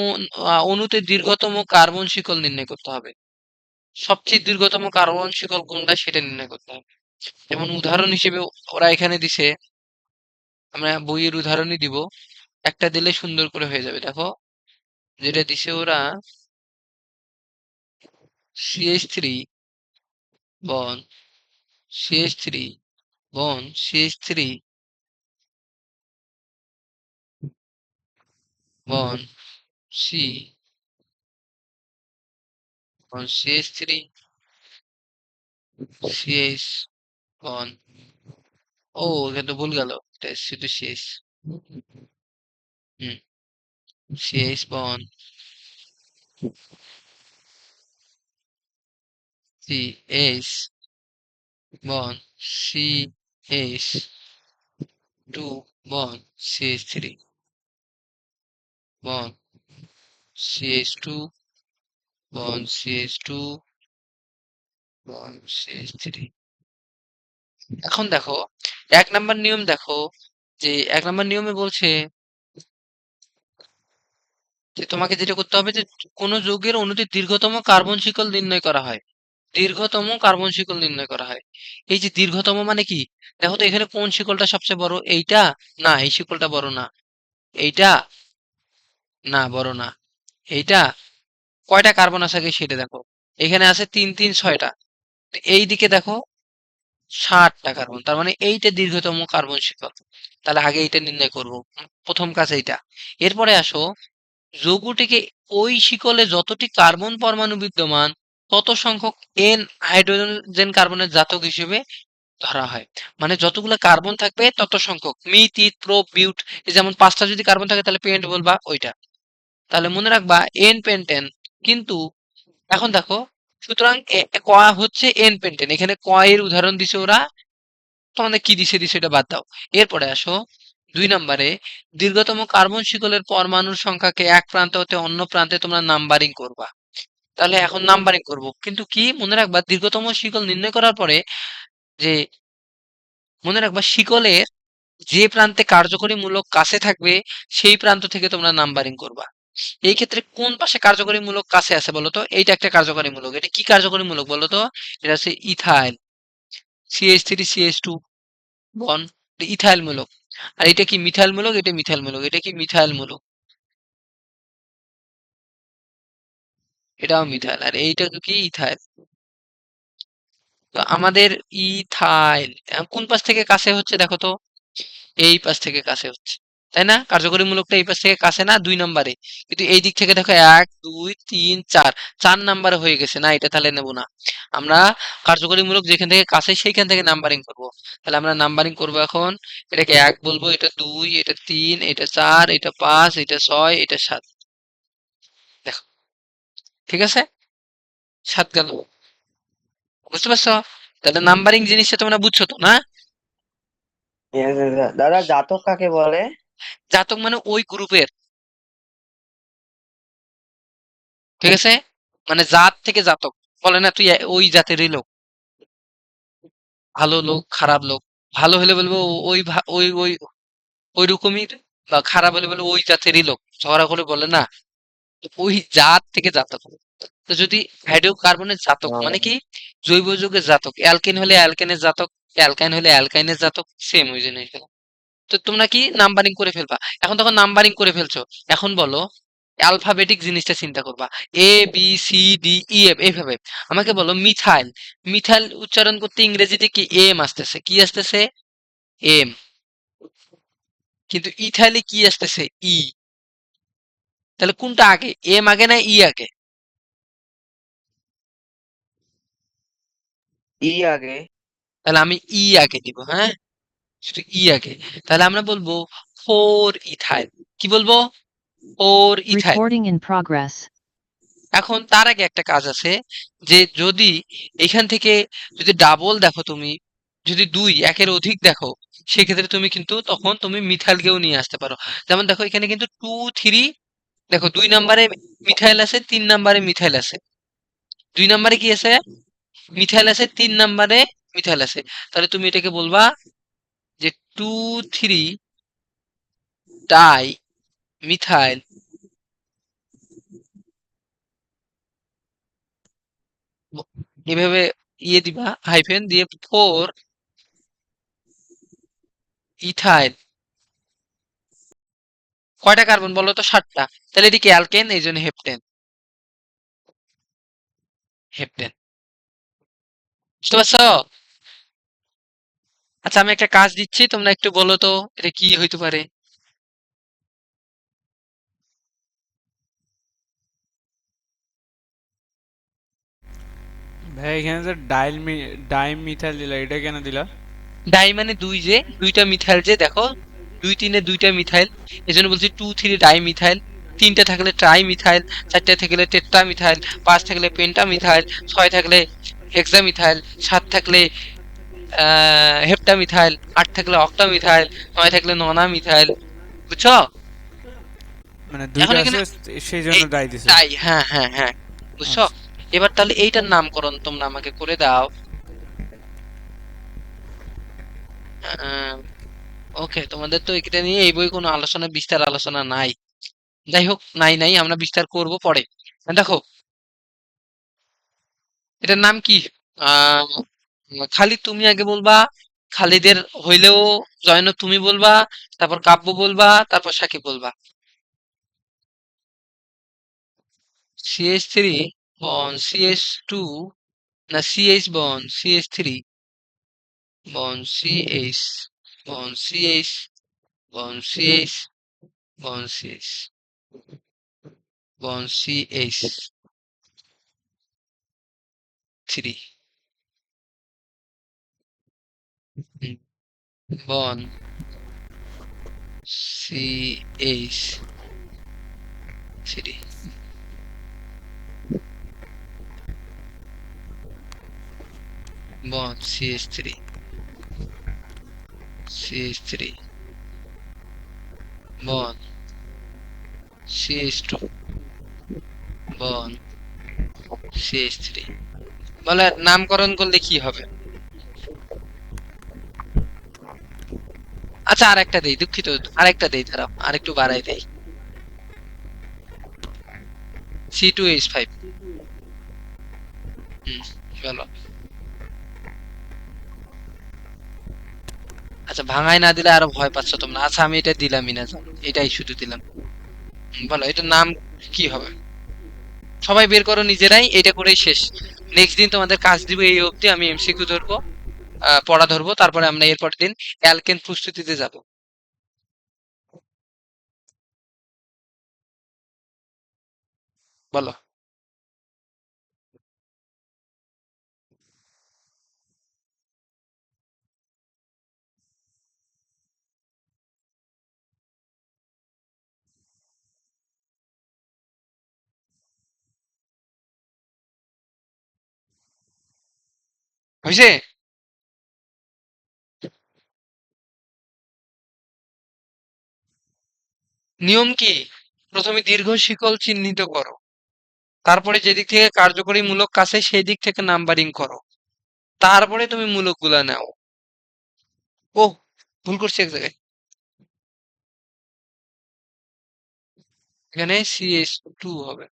Speaker 1: অণুতে দীর্ঘতম কার্বন শিকল নির্ণয় করতে হবে, সবচেয়ে দীর্ঘতম কার্বন শিকল কোনটা সেটা নির্ণয় করতে হবে। যেমন উদাহরণ হিসেবে ওরা এখানে দিছে, আমরা বইয়ের উদাহরণই দিব, একটা দিলে সুন্দর করে হয়ে যাবে। দেখো যেটা দিছে ওরা, CH3 বন CH3 বন CH3 বন সি বন CH3 CH বন, ও এখানে তো ভুল গেল, এটা শুধু CH, হুম, CH বন CH বন CH2 বন CH3 বন CH2 বন CH2 বন CH3। এখন দেখো 1 নম্বর নিয়ম, দেখো যে 1 নম্বর নিয়মে বলছে যে তোমাকে যেটা করতে হবে যে কোন যৌগের অণুতে দীর্ঘতম কার্বন শিকল নির্ণয় করা হয়, দীর্ঘতম কার্বন শিকল নির্ণয় করা হয়। এই যে দীর্ঘতম মানে কি, দেখো তো এখানে কোন শিকলটা সবচেয়ে বড়, এইটা না, এই শিকলটা বড় না, এইটা না, বড় না, এইটা। কয়টা কার্বন আছে আগে সেটা দেখো, এখানে আছে 3-3-6টা, এই দিকে দেখো 60টা কার্বন, তার মানে এইটা দীর্ঘতম কার্বন শিকল। তাহলে আগে এইটা নির্ণয় করব, প্রথম কাজ এইটা। এরপরে আসো, যৌগটিকে ওই শিকলে যতটি কার্বন পরমাণু বিদ্যমান তত সংখ্যক এন হাইড্রোজেন কার্বনের জাতক হিসেবে ধরা হয়। মানে যতগুলো কার্বন থাকবে তত সংখ্যক, মিথ, ইথ, প্রোপ, বিউট, এই যেমন 5টা যদি কার্বন থাকে তাহলে পেন্ট বলবা ওইটা, তাহলে মনে রাখবা এন পেন্টেন। কিন্তু এখন দেখো, সুতরাং ক হচ্ছে এন পেন্টেন, এখানে ক এর উদাহরণ দিছে ওরা, তোমাদের কি দিছে এটা বাদ দাও। এরপরে আসো 2 নম্বরে, দীর্ঘতম কার্বন শিকলের পরমাণুর সংখ্যাকে এক প্রান্ত হতে অন্য প্রান্তে তোমরা নাম্বারিং করবা। তাহলে এখন নাম্বারিং করব, কিন্তু কি মনে রাখবা, দীর্ঘতম শিকল নির্ণয় করার পরে যে মনে রাখবা শিকলের যে প্রান্তে কার্যকরী মূলক কাছে থাকবে সেই প্রান্ত থেকে তোমরা নাম্বারিং করবা। এই ক্ষেত্রে কোন পাশে কার্যকরী মূলক কাছে আছে বলতো, এইটা একটা কার্যকরী মূলক, এটা কি কার্যকরী মূলক বলতো, এটা হচ্ছে ইথাইল, CH3CH2 বন, ইথাইল মূলক। আর এটা কি মিথাইল মূলক, এটা মিথাইল মূলক, এটা কি মিথাইল মূলক, এটাও মিথাইল, আর এইটা কি ইথাইল। তো আমাদের ইথাইল কোন পাশ থেকে কাছে হচ্ছে দেখো তো, এই পাশ থেকে কাছে হচ্ছে, তাই না? কার্যকরী মূলকটা এই পাশ থেকে কাছে না 2 নম্বরে, কিন্তু এই দিক থেকে দেখো 1 2 3 4, 4 নম্বরে হয়ে গেছে না, এটা তাহলে নেব না আমরা। কার্যকরী মূলক যেখান থেকে কাছে সেইখান থেকে নাম্বারিং করব। তাহলে আমরা নাম্বারিং করব এখন, এটাকে 1 বলবো, এটা 2, এটা 3, এটা 4, এটা 5, এটা 6, এটা 7। দেখো, ঠিক আছে, 7 গেল, বুঝতে পারছো? তাহলে নাম্বারিং জিনিসটা তোমরা বুঝছো তো, না?
Speaker 5: Yes, yes, yes. দাদা জাতক কাকে বলে?
Speaker 1: জাতক মানে ওই গ্রুপের, ঠিক আছে, মানে জাত থেকে জাতক বলে না, তুই ওই জাতেরই লোক, ভালো লোক খারাপ লোক, ভালো হলে বলবো ওই ওই ওই ওই রকমই বা খারাপ হলে বলে ওই জাতেরই লোক, ঝগড়া করে বলে না ওই জাত থেকে জাতক। তো যদি হাইড্রোকার্বনের জাতক মানে কি জৈব যৌগের জাতক, অ্যালকেন হলে অ্যালকেনের জাতক, অ্যালকাইন হলে অ্যালকাইনের জাতক, সেম ওই জিনিস। তো তোমরা কি নাম্বারিং করে ফেলবা, এখন তখন নাম্বারিং করে ফেলছো, এখন বলো অ্যালফাবেটিক জিনিসটা চিন্তা করবা, A B C D E F এইভাবে। আমাকে বলো মিথাইল, মিথাইল উচ্চারণ করতে ইংরেজিতে কি এম আসতেছে, কি আসতেছে এম, কিন্তু ইথাইলে কি আসতেছে ই। তাহলে কোনটা আগে, এম আগে না ই আগে?
Speaker 5: ই আগে।
Speaker 1: তাহলে আমি ই আগে দিব, হ্যাঁ শুধু ই আগে। তাহলে আমরা বলবো ফোর ইথাইল, কি বলবো four ethyl.
Speaker 3: Recording in progress.
Speaker 1: এখন তার আগে একটা কাজ আছে, যে যদি এখান থেকে যদি ডাবল দেখো তুমি, যদি দুই একের অধিক দেখো, সেক্ষেত্রে তুমি কিন্তু তখন তুমি মিথাইলকেও নিয়ে আসতে পারো। যেমন দেখো এখানে কিন্তু টু থ্রি, দেখো 2 নম্বরে মিথাইল আছে, 3 নম্বরে মিথাইল আছে, 2 নম্বরে কি আছে মিথাইল আছে, 3 নম্বরে মিথাইল আছে। তাহলে তুমি এটাকে বলবা যে টু থ্রি ডাই মিথাইল, এভাবে ইয়ে দিবা হাইফেন দিয়ে ফোর ইথাইল। কয়টা কার্বন বলো তো? 7টা। তাহলে এটি কি অ্যালকেন, এই জন্য হেপটেন, হেপটেন। বুঝতে পারছো? আচ্ছা আমি একটা কাজ দিচ্ছি, তোমরা একটু বলো তো এটা কি হইতে পারে।
Speaker 6: ভাই এখানে যে ডাইম মিথাইল দিলা, এটা কেন দিলা?
Speaker 1: ডাই মানে দুই, যে দুইটা মিথাইল, যে দেখো 2 3 এ দুইটা মিথাইল, এজন্য বলছি টু থ্রি ডাই মিথাইল। 3টা থাকলে ট্রাই মিথাইল, 4টা থাকলে টেট্রা মিথাইল, 5 থাকলে পেন্টা মিথাইল, 6 থাকলে হেক্সা মিথাইল, 7 থাকলে হেপ্টা মিথাইল, 8 থাকলে অক্টা মিথাইল, 9 থাকলে ননা মিথাইল। বুঝছো?
Speaker 6: মানে
Speaker 1: এখন
Speaker 6: দুইটা
Speaker 1: এখানে
Speaker 6: আছে সেই জন্য
Speaker 1: এই
Speaker 6: ডাই দিছে।
Speaker 1: তাই, হ্যাঁ হ্যাঁ হ্যাঁ, বুঝছো?
Speaker 6: আচ্ছা।
Speaker 1: এবার তাহলে এইটার নামকরণ তোমরা আমাকে করে দাও। ওকে, তোমাদের তো এটা নিয়ে এই বই কোনো আলোচনা, বিস্তার আলোচনা নাই। যাই হোক, নাই নাই, আমরা বিস্তার করব পরে। দেখো এটার নাম কি? আহ খালিদ তুমি আগে বলবা, খালিদের হইলেও জয়ন তুমি বলবা, তারপর কাব্য বলবা, তারপর সাকিব বলবা। CH3 বন CH2, না CH বন CH3, বন CH, বন CH, বন CH, বন CH, বন CH3, বন CH3, বন CH3, বন CH2, বন CH3। বলে নামকরণ করলে কি হবে? আচ্ছা আরেকটা দেই, দুঃখিত, আরেকটা দেই, দাঁড়াও আরেকটু বাড়াই দেই, C2H5। বলো। আচ্ছা ভাঙাই না দিলে আরো ভয় পাচ্ছ তোমরা। আচ্ছা আমি এটা দিলামই না, জানো, এটাই শুধু দিলাম। বলো এটার নাম কি হবে? সবাই বের করো নিজেরাই, এটা করেই শেষ। নেক্সট দিন তোমাদের কাজ দিব এই অবধি, আমি এমসিকিউ ধরবো, পড়া ধরবো, তারপরে আমরা এরপরের দিন অ্যালকেন প্রস্তুতিতে যাব। বলো। হয়েছে? নিয়ম কি? প্রথমে দীর্ঘ শিকল চিহ্নিত করো, তারপরে যেদিক থেকে কার্যকরী মূলক কাছে সেই দিক থেকে নাম্বারিং করো, তারপরে তুমি মূলক গুলা নাও। ও, ভুল করছি এক জায়গায়। এখানে CH2 হবে।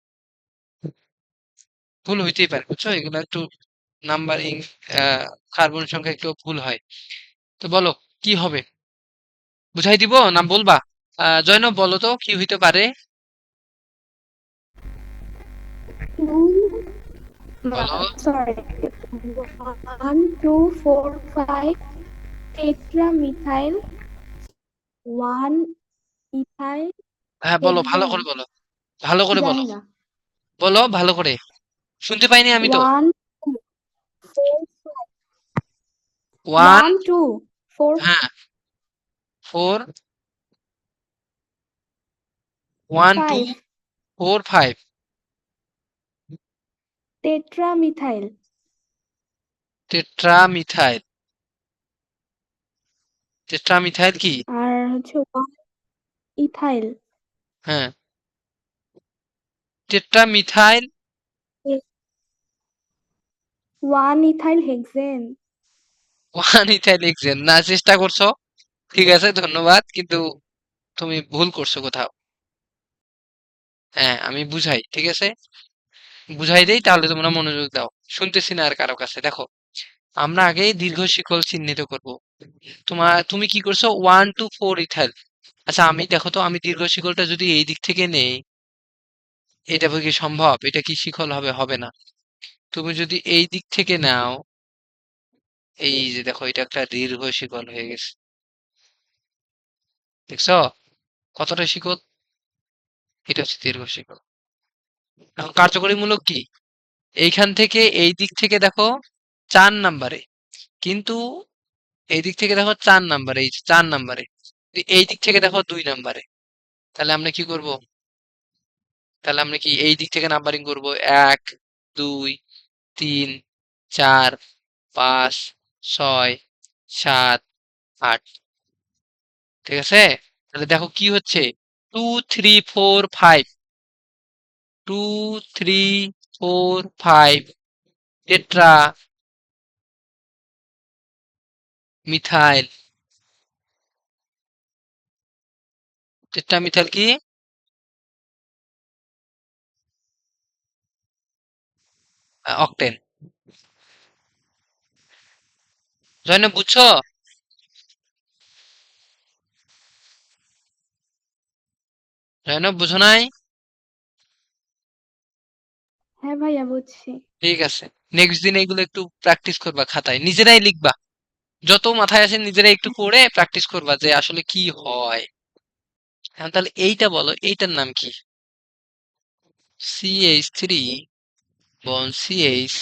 Speaker 1: ভুল হইতেই পারে, বুঝছো? এগুলো একটু নাম্বারিং, কার্বন সংখ্যা একটু ভুল হয়। তো বলো কি হবে? বুঝাই দিব না বলবা? জয়নব বলো তো কি হইতে পারে? বলো।
Speaker 2: sorry, 1 2 4 5 tetramethyl 1 ethyl
Speaker 1: হ্যাঁ বলো, ভালো
Speaker 2: hexane
Speaker 1: করে বলো, ভালো করে বলো,
Speaker 2: জানি না
Speaker 1: বলো ভালো করে। শুনতে পাইনি আমি তো।
Speaker 2: 1 4
Speaker 1: ওয়ান,
Speaker 2: 1 2 4
Speaker 1: হ্যাঁ, 4, 1 2
Speaker 2: 5
Speaker 1: 4 5
Speaker 2: tetramethyl
Speaker 1: টেট্রামিথাইল। টেট্রামিথাইল কি?
Speaker 2: আর হচ্ছে 1 ethyl
Speaker 1: হ্যাঁ, টেট্রামিথাইল
Speaker 2: 1 ethyl hexane
Speaker 1: 1 ইথাইল হেক্সেন। না, চেষ্টা করছো, ঠিক আছে, ধন্যবাদ, কিন্তু তুমি ভুল করছো কোথাও। হ্যাঁ, আমি বুঝাই, ঠিক আছে, বুঝাই দেই, তাহলে তোমরা মনোযোগ দাও। শুনতেছি না আর কারো কাছে। দেখো, আমরা আগে দীর্ঘ শিকল চিহ্নিত করব। তুমি কি করছো? 1 to 4 ইথাইল। আচ্ছা, আমি দেখো তো, আমি দীর্ঘ শিকলটা যদি এই দিক থেকে নেই, এটা কি সম্ভব? এটা কি শিকল হবে? হবে না। তুমি যদি এই দিক থেকে নাও, এই যে দেখো, এটা একটা দীর্ঘ শিকল হয়ে গেছে। দেখছো কতটা শিকল? এটা হচ্ছে দীর্ঘ শিকল। এখন কার্যকরীমূলক কি? এইখান থেকে এই দিক থেকে দেখো 4 নাম্বারে, কিন্তু এই দিক থেকে দেখো 4 নাম্বারে, এই 4 নাম্বারে, এই দিক থেকে দেখো 2 নাম্বারে। তাহলে আমরা কি করব? তাহলে আমরা কি এই দিক থেকে নাম্বারিং করব? 1 2 3 4 5 6 7 8। ঠিক আছে? তাহলে দেখো কি হচ্ছে? 2 3 4 5, 2 3 4 5 টেট্রা মিথাইল। টেট্রা মিথাইল কি? অক্টেন। জয়নব বুঝছো? জয়নব বুঝো নাই?
Speaker 2: হ্যাঁ ভাইয়া বুঝছি
Speaker 1: ঠিক আছে, নেক্সট দিন এগুলো একটু প্র্যাকটিস করবা, খাতায় নিজেরাই লিখবা, যত মাথায় আসে নিজেরাই একটু পড়ে প্র্যাকটিস করবা যে আসলে কি হয়। এখন তাহলে এইটা বলো, এইটার নাম কি? CH3 বন CH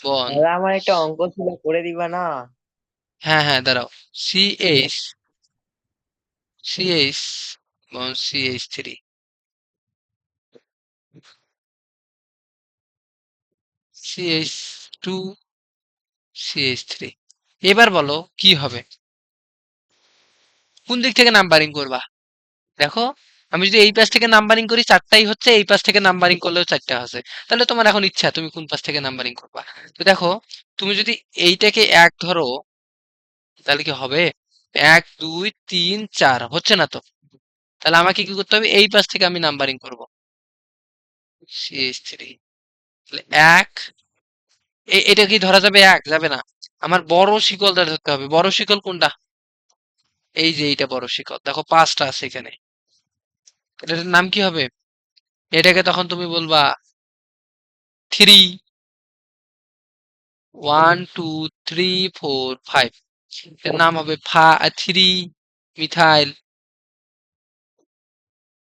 Speaker 1: বন।
Speaker 5: দাদা আমার একটা অঙ্ক ছিল, করে দিবা না?
Speaker 1: হ্যাঁ হ্যাঁ, দাঁড়াও। CH CH বন CH3 CH2 CH3। এবার বলো কি হবে? কোন দিক থেকে নাম্বারিং করবা? দেখো, আমি যদি এই পাশ থেকে নাম্বারিং করি 4টাই হচ্ছে, এই পাশ থেকে নাম্বারিং করলেও 4টা আছে। তাহলে তোমার এখন ইচ্ছা তুমি কোন পাশ থেকে নাম্বারিং করবা। তো দেখো, তুমি যদি এইটাকে 1 ধরো, তাহলে কি হবে? 1 2 3 4 হচ্ছে না তো? তাহলে আমাকে কি করতে হবে? এই পাশ থেকে আমি নাম্বারিং করব। CH3, তাহলে 1, এটা কি ধরা যাবে? 1 যাবে না। আমার বড় শিকলটা ধরতে হবে। বড় শিকল কোনটা? এই যে এইটা বড় শিকল। দেখো 5টা আছে এখানে। এটার নাম কি হবে? এটাকে তখন তুমি বলবা 3, 1 2 3 4 5। এর নাম হবে 3 মিথাইল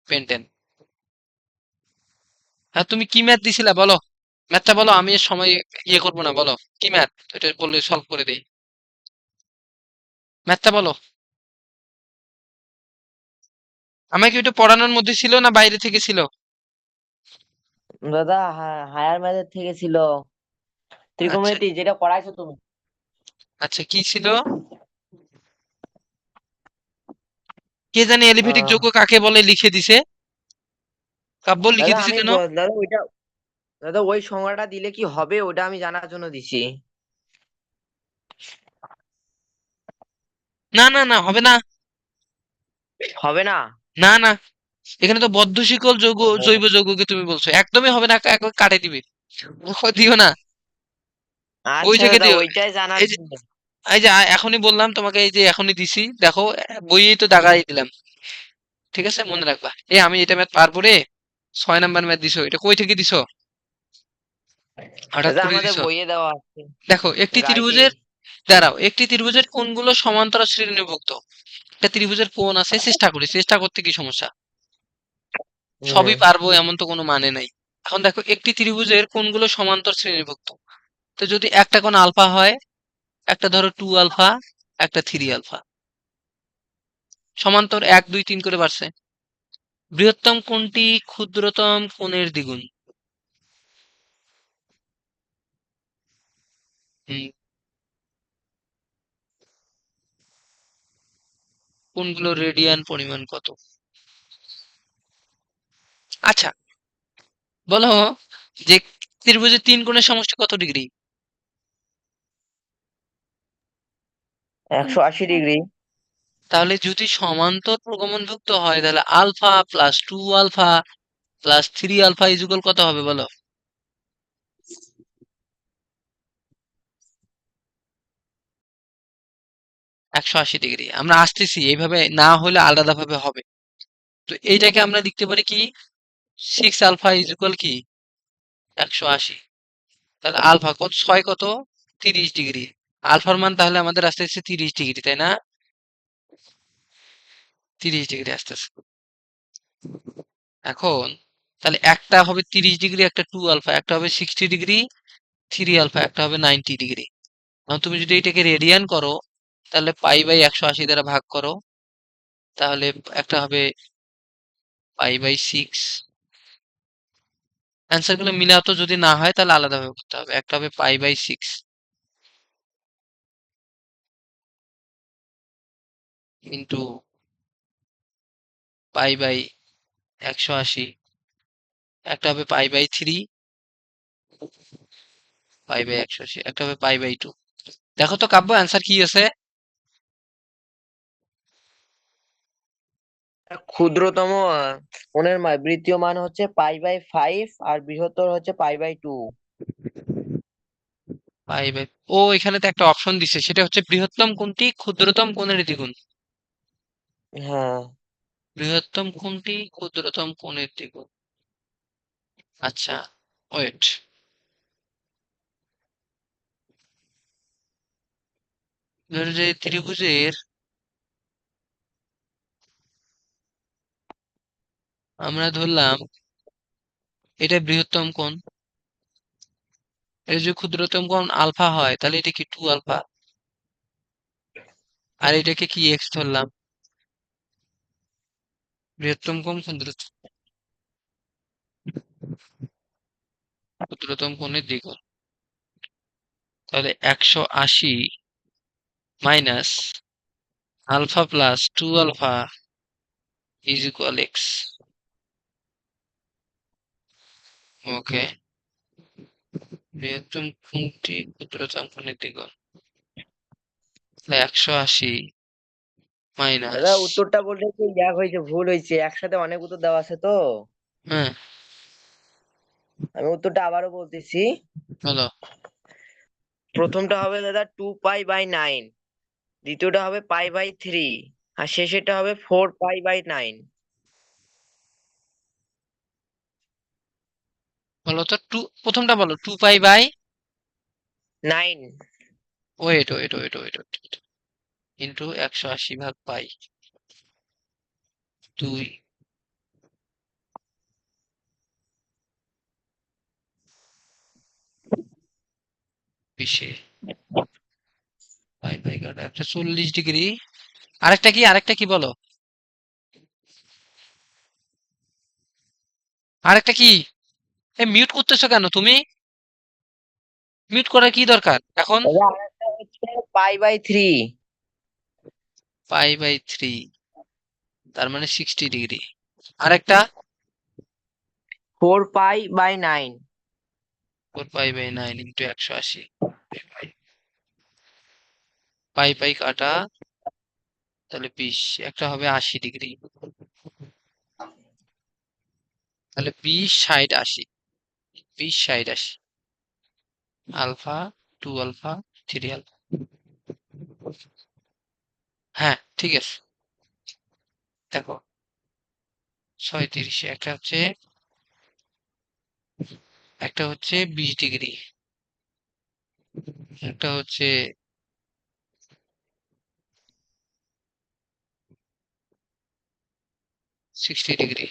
Speaker 1: পেন্টেন। হ্যাঁ, তুমি কি ম্যাথ দিছিলা বলো? ম্যাথটা বলো, আমি এর সময় ইয়ে করবো না, বলো কি ম্যাথ? এটা বললে সলভ করে দেই। ম্যাথটা বলো। আমাকে ওইটা পড়ানোর মধ্যে ছিল না বাইরে থেকে ছিল?
Speaker 5: দাদা হায়ার ম্যাথের থেকে ছিল,
Speaker 1: আচ্ছা
Speaker 5: ত্রিকোণমিতি যেটা পড়াইছো তুমি।
Speaker 1: আচ্ছা, কি ছিল? কে জানি এলিভেটিক
Speaker 5: আহ,
Speaker 1: যৌগ কাকে বলে লিখে দিছে? কাব্য লিখে
Speaker 5: দাদা
Speaker 1: দিছে
Speaker 5: আমি
Speaker 1: কেন?
Speaker 5: দাদা ওইটা, দাদা ওই সংজ্ঞাটা দিলে কি হবে ওটা আমি জানার জন্য দিছি।
Speaker 1: না না না, হবে না।
Speaker 5: হবে না?
Speaker 1: না না, এখানে তো বদ্ধ শিকল যৌগ, জৈব যৌগকে তুমি বলছো, একদমই হবে না, কাটে দিবে। দিও না, ওই
Speaker 5: আচ্ছা
Speaker 1: থেকে
Speaker 5: দাদা,
Speaker 1: দিও।
Speaker 5: ওইটাই জানার
Speaker 1: এই যে,
Speaker 5: জন্য।
Speaker 1: এখনই বললাম তোমাকে, এই যে এখনই দিছি দেখো, বইয়েই তো দাগাই দিলাম। ঠিক আছে, মনে রাখবা। আমি এটা ম্যাথ পারবো রে। 6 নাম্বার ম্যাথ দিছো, এটা কই থেকে দিছো? হঠাৎ
Speaker 5: দাদা
Speaker 1: করে
Speaker 5: আমাদের
Speaker 1: দিছো?
Speaker 5: বইয়ে দেওয়া আছে,
Speaker 1: দেখো, একটি
Speaker 5: রাইটে।
Speaker 1: ত্রিভুজের, দাঁড়াও, একটি ত্রিভুজের কোণগুলো সমান্তরাল শ্রেণীবিভক্ত। একটা ত্রিভুজের কোণ আছে, চেষ্টা করতে কি সমস্যা? সবই
Speaker 5: হুম।
Speaker 1: পারবো এমন তো কোনো মানে নাই। এখন দেখো, একটি ত্রিভুজের কোণগুলো সমান্তর শ্রেণীবিভক্ত। তো যদি একটা কোণ আলফা হয়, একটা ধরো 2 আলফা, একটা 3 আলফা, সমান্তর 1 2 3 করে বাড়ছে। বৃহত্তম কোণটি ক্ষুদ্রতম কোণের দ্বিগুণ। হুম, কোণগুলোর রেডিয়ান পরিমাণ কত? আচ্ছা, বলো যে ত্রিভুজের 3 কোণের সমষ্টি কত ডিগ্রি?
Speaker 5: 180 ডিগ্রি।
Speaker 1: তাহলে যদি সমান্তর প্রগমনযুক্ত হয়, তাহলে alpha plus 2 alpha plus 3 alpha equal কত হবে বলো? 180 ডিগ্রি। আমরা আসতেছি, এইভাবে না হলে আলাদাভাবে হবে। তো এইটাকে আমরা লিখতে পারি কি, 6 আলফা ইজুকাল কি 180। তাহলে আলফা কত, 6 কত, 30 ডিগ্রি। আলফার মান তাহলে আমাদের আসতেছে 30 ডিগ্রি, তাই না? 30 ডিগ্রি আসতেছে। এখন তাহলে একটা হবে 30 ডিগ্রি, একটা 2 আলফা, একটা হবে 60 ডিগ্রি 3 আলফা, একটা হবে 90 ডিগ্রি। এখন তুমি যদি এটাকে রেডিয়ান করো, তাহলে পাই বাই 180 দ্বারা ভাগ করো, তাহলে একটা হবে পাই বাই 6। অ্যান্সার গুলো মিলাতো যদি না হয়, তাহলে আলাদাভাবে করতে হবে। একটা হবে pi by 6 into pi by 180, একটা হবে পাই বাই 3 পাই বাই 180, একটা হবে পাই বাই 2। দেখো তো কাব্য, অ্যান্সার কি আছে?
Speaker 5: ক্ষুদ্রতম কোণের বৃত্তীয় মান হচ্ছে পাই বাই 5, আর বৃহত্তর হচ্ছে পাই বাই 2।
Speaker 1: পাই বাই, ও এখানে তো একটা অপশন দিছে, সেটা হচ্ছে বৃহত্তম কোণটি ক্ষুদ্রতম কোণের দ্বিগুণ।
Speaker 5: হ্যাঁ।
Speaker 1: বৃহত্তম কোণটি ক্ষুদ্রতম কোণের দ্বিগুণ। আচ্ছা, ওয়েট, ধরো যে ত্রিভুজের, আমরা ধরলাম এটা বৃহত্তম কোণ, এটা যদি ক্ষুদ্রতম কোণ আলফা হয়, তাহলে এটা কি 2 আলফা, আর এটাকে কি এক্স ধরলাম। বৃহত্তম কোণ ক্ষুদ্রতম কোণের দ্বিগুণ। তাহলে 180 minus alpha plus 2 alpha is equal x. Okay, বৃহত্তম কোণটি ক্ষুদ্রতম কোণের দ্বিগুণ। তাহলে 180 মাইনাস,
Speaker 5: দাদা উত্তরটা বলতে কি হয়েছে, ভুল হয়েছে, একসাথে অনেক উত্তর দেওয়া আছে তো।
Speaker 1: হ্যাঁ,
Speaker 5: আমি উত্তরটা আবারও বলতেছি।
Speaker 1: বলো।
Speaker 5: প্রথমটা হবে দাদা 2 পাই বাই 9, দ্বিতীয়টা হবে পাই বাই 3, আর শেষেরটা হবে 4 পাই বাই 9।
Speaker 1: বলো তো, প্রথমটা বলো, 2 pi by,
Speaker 5: 9।
Speaker 1: Wait wait wait wait wait, into 180 ভাগ পাই 2, 20 পাই বাই কাটা, একটা 40 ডিগ্রি। আরেকটা কি বলো, আরেকটা কি? মিউট করতেছো কেন তুমি? মিউট করার কি দরকার এখন?
Speaker 5: দাদা আরেকটা হচ্ছে পাই বাই 3।
Speaker 1: পাই বাই 3, তার মানে 60 ডিগ্রি। আরেকটা
Speaker 5: 4 পাই বাই 9।
Speaker 1: 4 পাই বাই 9 ইন্টু 180, পাই পাই কাটা, তাহলে 20, একটা হবে 80 ডিগ্রি। তাহলে 20 60 80 20 60 80 আলফা 2 আলফা 3 আলফা। হ্যাঁ ঠিক আছে, দেখো 36 একটা হচ্ছে 20 ডিগ্রি, একটা হচ্ছে 60 ডিগ্রি,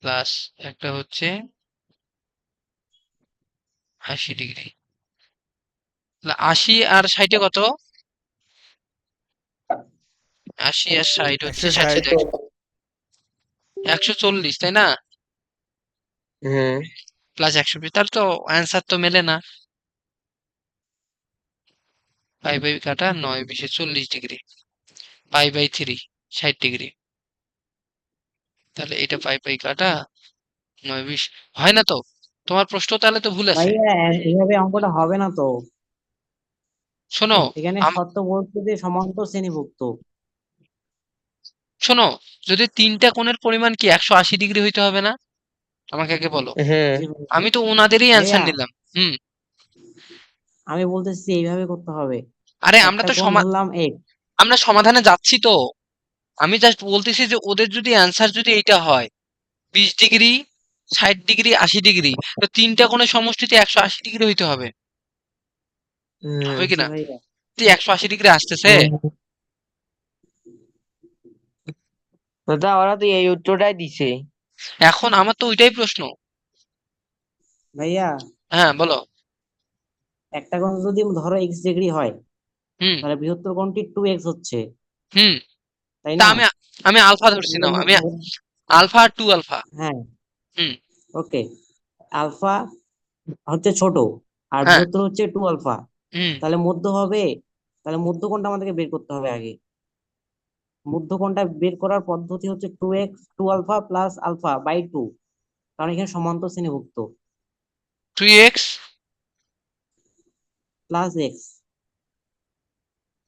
Speaker 1: প্লাস একটা হচ্ছে 80 ডিগ্রি। 80 আর 60 কত? 80 আর 60 হচ্ছে
Speaker 6: 160।
Speaker 1: 140, তাই না?
Speaker 5: হুম
Speaker 1: প্লাস 120, তাহলে তো অ্যান্সার তো মেলে না। পাই বাই কাটা 9 20 40 ডিগ্রি, পাই বাই 3 60 ডিগ্রি। তাহলে এটা পাই বাই কাটা 9 20 হয় না তো? তোমার প্রশ্ন তাহলে তো ভুল আছে।
Speaker 4: ভাইয়া এইভাবে অঙ্কটা হবে না তো।
Speaker 1: শোনো
Speaker 4: এখানে শর্ত বলছে যে সমান্তর শ্রেণীভুক্ত।
Speaker 1: শোনো, যদি তিনটা কোণের পরিমাণ কি 180 ডিগ্রি হইতে হবে না? আমাকে আগে বলো।
Speaker 5: হুম
Speaker 4: জি ভাইয়া।
Speaker 1: আমি তো ওনাদেরই অ্যান্সার
Speaker 4: ভাইয়া,
Speaker 1: নিলাম। হুম।
Speaker 4: আমি বলতেছি এইভাবে করতে হবে।
Speaker 1: আরে
Speaker 4: একটা কোণ ধরলাম এক।
Speaker 1: আমরা সমাধানে যাচ্ছি তো। আমি জাস্ট বলতেছি যে ওদের যদি অ্যান্সার যদি এইটা হয় 20 ডিগ্রি 60 ডিগ্রি 80 ডিগ্রি, তো তিনটা কোণের সমষ্টিতে 180 ডিগ্রি হইতে হবে, হবে
Speaker 4: জি
Speaker 1: কিনা?
Speaker 4: ভাইয়া।
Speaker 1: 180 ডিগ্রি আসতেছে।
Speaker 5: হুম দাদা ওরা তো এই উত্তরটাই দিছে।
Speaker 1: এখন আমার তো ওইটাই প্রশ্ন।
Speaker 4: ভাইয়া,
Speaker 1: হ্যাঁ বলো।
Speaker 4: একটা কোণ যদি ধরো এক্স ডিগ্রি হয়,
Speaker 1: হুম
Speaker 4: তাহলে বৃহত্তর কোণটি 2x হচ্ছে,
Speaker 1: হুম।
Speaker 4: তাই
Speaker 1: তা
Speaker 4: না?
Speaker 1: আমি আমি আলফা ধরছি না, আমি আলফা আর 2 আলফা।
Speaker 4: হ্যাঁ,
Speaker 1: হুম।
Speaker 4: ওকে। আলফা হচ্ছে ছোট, আর
Speaker 1: হ্যাঁ।
Speaker 4: বৃহত্তর হচ্ছে 2 আলফা।
Speaker 1: হুম।
Speaker 4: তাহলে মধ্য হবে, তাহলে মধ্য কোণটা আমাদেরকে বের করতে হবে আগে। মধ্য কোণটা বের করার পদ্ধতি হচ্ছে 2x 2 alpha plus alpha by 2, কারণ এখানে সমান্তর শ্রেণীভুক্ত।
Speaker 1: 3x।
Speaker 4: Plus x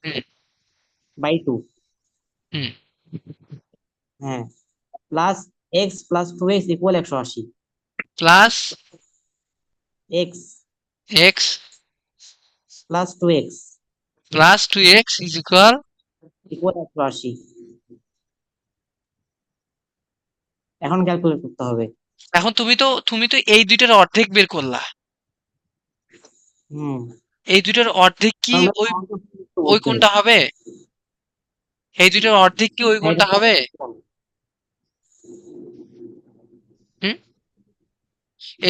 Speaker 1: hmm
Speaker 4: by 2।
Speaker 1: Hmm.
Speaker 4: হ্যাঁ, plus x plus 2x equal 180।
Speaker 1: Plus
Speaker 4: x
Speaker 1: x
Speaker 4: plus 2x
Speaker 1: plus 2x is equal.
Speaker 4: Equal 180। এখন ক্যালকুলেট করতে হবে।
Speaker 1: এখন তুমি তো এই দুইটার অর্ধেক বের করলা।
Speaker 4: হুম।
Speaker 1: এই দুইটার অর্ধেক কি
Speaker 4: আমরা
Speaker 1: ওই
Speaker 4: সমান্তর শ্রেণীভুক্ত
Speaker 1: ওই
Speaker 4: বলছে।
Speaker 1: কোণটা হবে? এই দুইটার অর্ধেক কি ওই
Speaker 4: হ্যাঁ, এটা
Speaker 1: কোণটা হবে? হুম।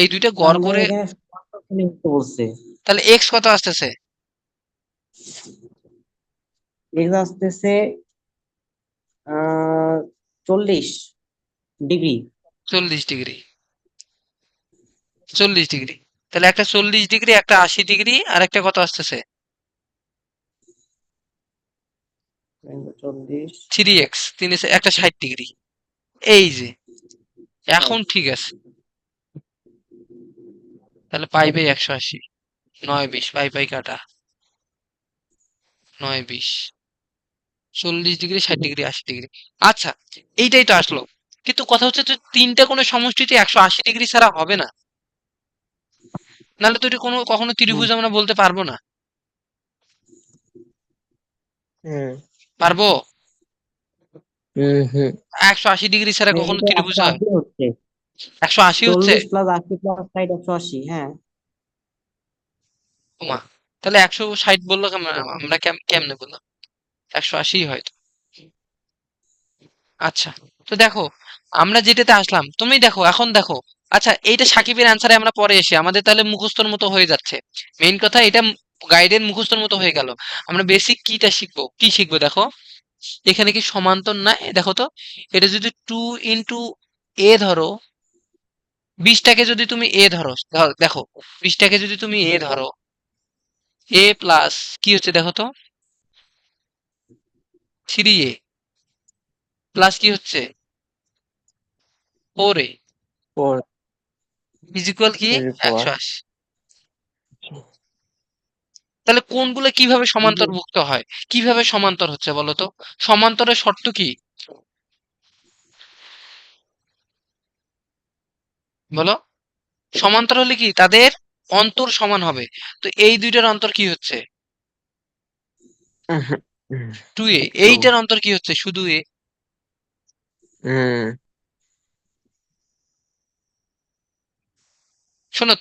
Speaker 1: এই দুইটা
Speaker 4: কারণ
Speaker 1: গড়
Speaker 4: ভাই
Speaker 1: করে
Speaker 4: এখানে সমান্তর শ্রেণীভুক্ত বলছে।
Speaker 1: তাহলে এক্স কত আসতেছে?
Speaker 4: এক্স আসতেছে 40 ডিগ্রি।
Speaker 1: 40 ডিগ্রি। 40 ডিগ্রি। তাহলে একটা 40 ডিগ্রি, একটা 80 ডিগ্রি, আর একটা কত আসতেছে?
Speaker 4: 40
Speaker 1: 3x, একটা 60 ডিগ্রি। এই যে এখন ঠিক আছে। তাহলে পাই বাই 180, 9 20 পাই পাই কাটা 9 20 40 ডিগ্রি 60 ডিগ্রি 80 ডিগ্রি। আচ্ছা, এইটাই তো আসলো। কিন্তু কথা হচ্ছে যে তিনটা কোণের সমষ্টিতে 180 ডিগ্রি ছাড়া হবে না। নাহলে তো এটা কখনো
Speaker 4: হুম।
Speaker 1: ত্রিভুজ আমরা বলতে পারবো না।
Speaker 5: হুম
Speaker 1: পারবো?
Speaker 5: হুম হুম
Speaker 1: 180 ডিগ্রি ছাড়া কখনো
Speaker 4: এটা
Speaker 1: ত্রিভুজ হয়?
Speaker 4: 180 হচ্ছে।
Speaker 1: 180 হচ্ছে?
Speaker 4: 40 প্লাস 80 প্লাস 60 180। হ্যাঁ।
Speaker 1: ওমা, তাহলে 160 বললো আমরা কেমনে বললাম 180 হয়তো। আচ্ছা, তো দেখো আমরা যেটাতে আসলাম, তুমি দেখো এখন দেখো। আচ্ছা, এইটা সাকিবের অ্যান্সারে আমরা পরে এসে আমাদের তাহলে মুখস্থর মতো হয়ে যাচ্ছে। মেইন কথা এটা গাইডের মুখস্থর মতো হয়ে গেল। আমরা বেসিক কিটা শিখবো, কি শিখবো দেখো। এখানে কি সমান্তর না? দেখো তো, এটা যদি 2 × ধরো, 20টাকে যদি তুমি ধরো, দেখো 20টাকে যদি তুমি ধরো, প্লাস কি হচ্ছে দেখো তো, 3a প্লাস কি হচ্ছে 4a
Speaker 5: 4
Speaker 1: ইজ ইকুয়াল কি
Speaker 5: এর পর
Speaker 1: 180। তাহলে কোনগুলো কিভাবে সমান্তরভুক্ত হয়, কিভাবে সমান্তর হচ্ছে বলো তো? সমান্তরের শর্ত কি? বলো, সমান্তর হলে কি তাদের অন্তর সমান হবে। তো এই দুইটার অন্তর কি হচ্ছে? 2a।
Speaker 5: টু।
Speaker 1: এইটার অন্তর কি হচ্ছে? শুধু a।
Speaker 5: হুম
Speaker 1: শোনো,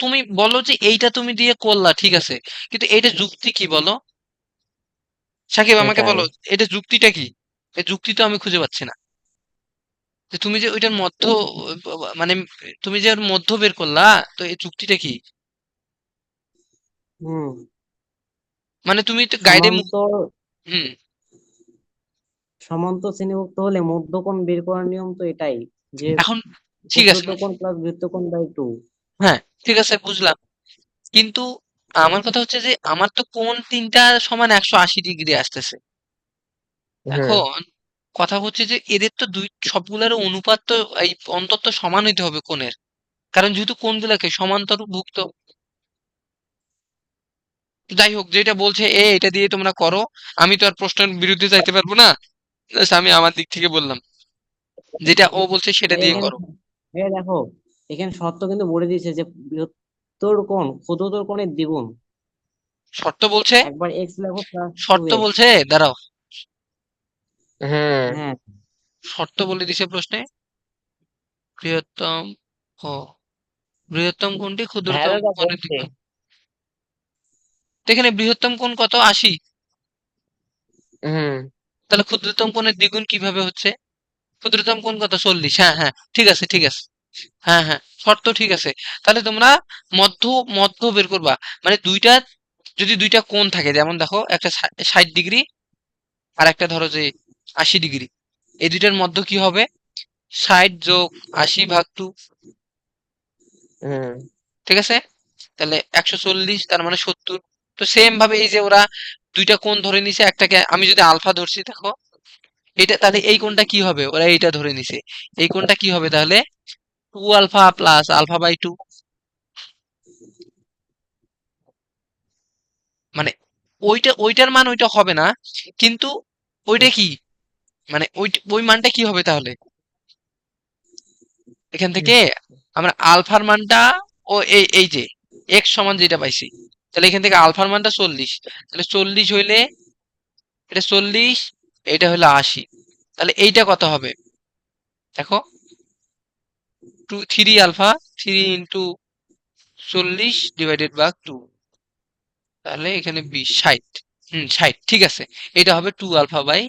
Speaker 1: তুমি বলো যে এইটা তুমি দিয়ে করলা, ঠিক আছে, কিন্তু এইটা যুক্তি কি বলো? সাকিব আমাকে
Speaker 5: এটাই।
Speaker 1: বলো, এটা যুক্তিটা কি? এই যুক্তি তো আমি খুঁজে পাচ্ছি না। যে তুমি যে ওইটার মধ্য, মানে তুমি যে ওর মধ্য বের করলা, তো এই যুক্তিটা কি?
Speaker 4: হুম
Speaker 1: মানে তুমি তো গাইডে,
Speaker 4: সমান্তর
Speaker 1: হুম,
Speaker 4: সমান্তর শ্রেণীভুক্ত হলে মধ্যকোণ বের করার নিয়ম তো এটাই, যে
Speaker 1: এখন ঠিক আছে,
Speaker 4: ক্ষুদ্রতম কোণ প্লাস বৃত্তকোণ বাই 2।
Speaker 1: হ্যাঁ ঠিক আছে বুঝলাম, কিন্তু আমার কথা হচ্ছে যে আমার তো কোণ তিনটা সমান 180 ডিগ্রি আসতেছে।
Speaker 5: হুম
Speaker 1: এখন কথা হচ্ছে যে এদের তো দুই সবগুলোর অনুপাত তো এই অন্তত সমান হইতে হবে কোণের, কারণ যেহেতু কোণগুলোকে সমান্তরভুক্ত। যাই হোক, যেটা বলছে এটা দিয়ে তোমরা করো, আমি তো আর প্রশ্নের বিরুদ্ধে যাইতে পারবো না। Just আমি আমার দিক থেকে বললাম, যেটা ও বলছে সেটা দিয়ে
Speaker 4: এখানে
Speaker 1: করো।
Speaker 4: দেখো, এখানে শর্ত কিন্তু বলে দিয়েছে যে বৃহত্তর কোণ ক্ষুদ্রতর কোণের দ্বিগুণ।
Speaker 1: শর্ত বলছে,
Speaker 4: একবার এক্স লেখো প্লাস টু
Speaker 1: শর্ত
Speaker 4: এক্স
Speaker 1: বলছে, দাঁড়াও,
Speaker 5: হুম
Speaker 4: হ্যাঁ
Speaker 1: শর্ত বলে দিছে প্রশ্নে, বৃহত্তম ও বৃহত্তম কোণটি
Speaker 5: হ্যাঁ
Speaker 1: ক্ষুদ্রতম
Speaker 5: দাদা
Speaker 1: কোণের
Speaker 5: বলছে।
Speaker 1: দ্বিগুণ। তো এখানে বৃহত্তম কোণ কত? 80।
Speaker 5: হুম
Speaker 1: তাহলে ক্ষুদ্রতম কোণের দ্বিগুণ কিভাবে হচ্ছে? ক্ষুদ্রতম কোণ কত? 40। হ্যাঁ হ্যাঁ, ঠিক আছে ঠিক আছে, হ্যাঁ হ্যাঁ, শর্ত ঠিক আছে। তাহলে তোমরা মধ্য মধ্য বের করবা, মানে দুইটা, যদি দুইটা কোণ থাকে, যেমন দেখো একটা 60 ডিগ্রি আর একটা ধরো যে 80 ডিগ্রি, এই দুইটার মধ্য কি হবে? 60 + 80/2।
Speaker 5: হুম
Speaker 1: ঠিক আছে, তাহলে 140, তার মানে 70। তো সেম ভাবে এই যে ওরা দুইটা কোণ ধরে নিছে, একটাকে আমি যদি আলফা ধরছি, দেখো এটা, তাহলে এই কোণটা কি হবে? ওরা এইটা ধরে নিছে, এই কোণটা কি হবে তাহলে? 2α + α/2। মানে ওইটার মান ওইটা হবে না, কিন্তু ওইটা কি, মানে ওই মানটা কি হবে তাহলে? এখান থেকে আমরা আলফার মানটা, ও এই যে এক্স সমান যেটা পাইছি, তাহলে এখান থেকে আলফার মানটা 40, তাহলে 40 হইলে এটা 40, এটা হলো 80। তাহলে এইটা কত হবে দেখো? 3α, 3 × 40/2, তাহলে এখানে 20, 60। 60, ঠিক আছে। এটা হবে 2α/,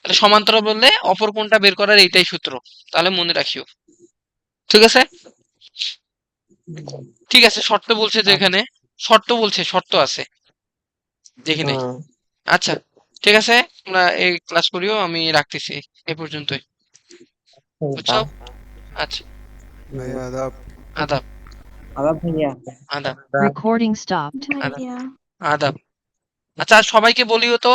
Speaker 1: তাহলে সমান্তরাল বললে অপর কোণটা বের করার এইটাই সূত্র, তাহলে মনে রাখিও। ঠিক আছে, ঠিক আছে, শর্ত বলছে যে এখানে, শর্ত বলছে, শর্ত আছে, দেখি নাই।
Speaker 5: হুম
Speaker 1: আচ্ছা, ঠিক আছে, তোমরা এই ক্লাস করিও, আমি রাখতেছি এই পর্যন্তই, বুঝছো? আচ্ছা,
Speaker 6: ভাই আদাব।
Speaker 1: আদাব,
Speaker 4: আবার ভাইয়া
Speaker 1: আদাব,
Speaker 3: Recording stopped.
Speaker 1: আদাব,
Speaker 2: ভাইয়া
Speaker 1: আদাব। আচ্ছা, আর সবাইকে বলিও তো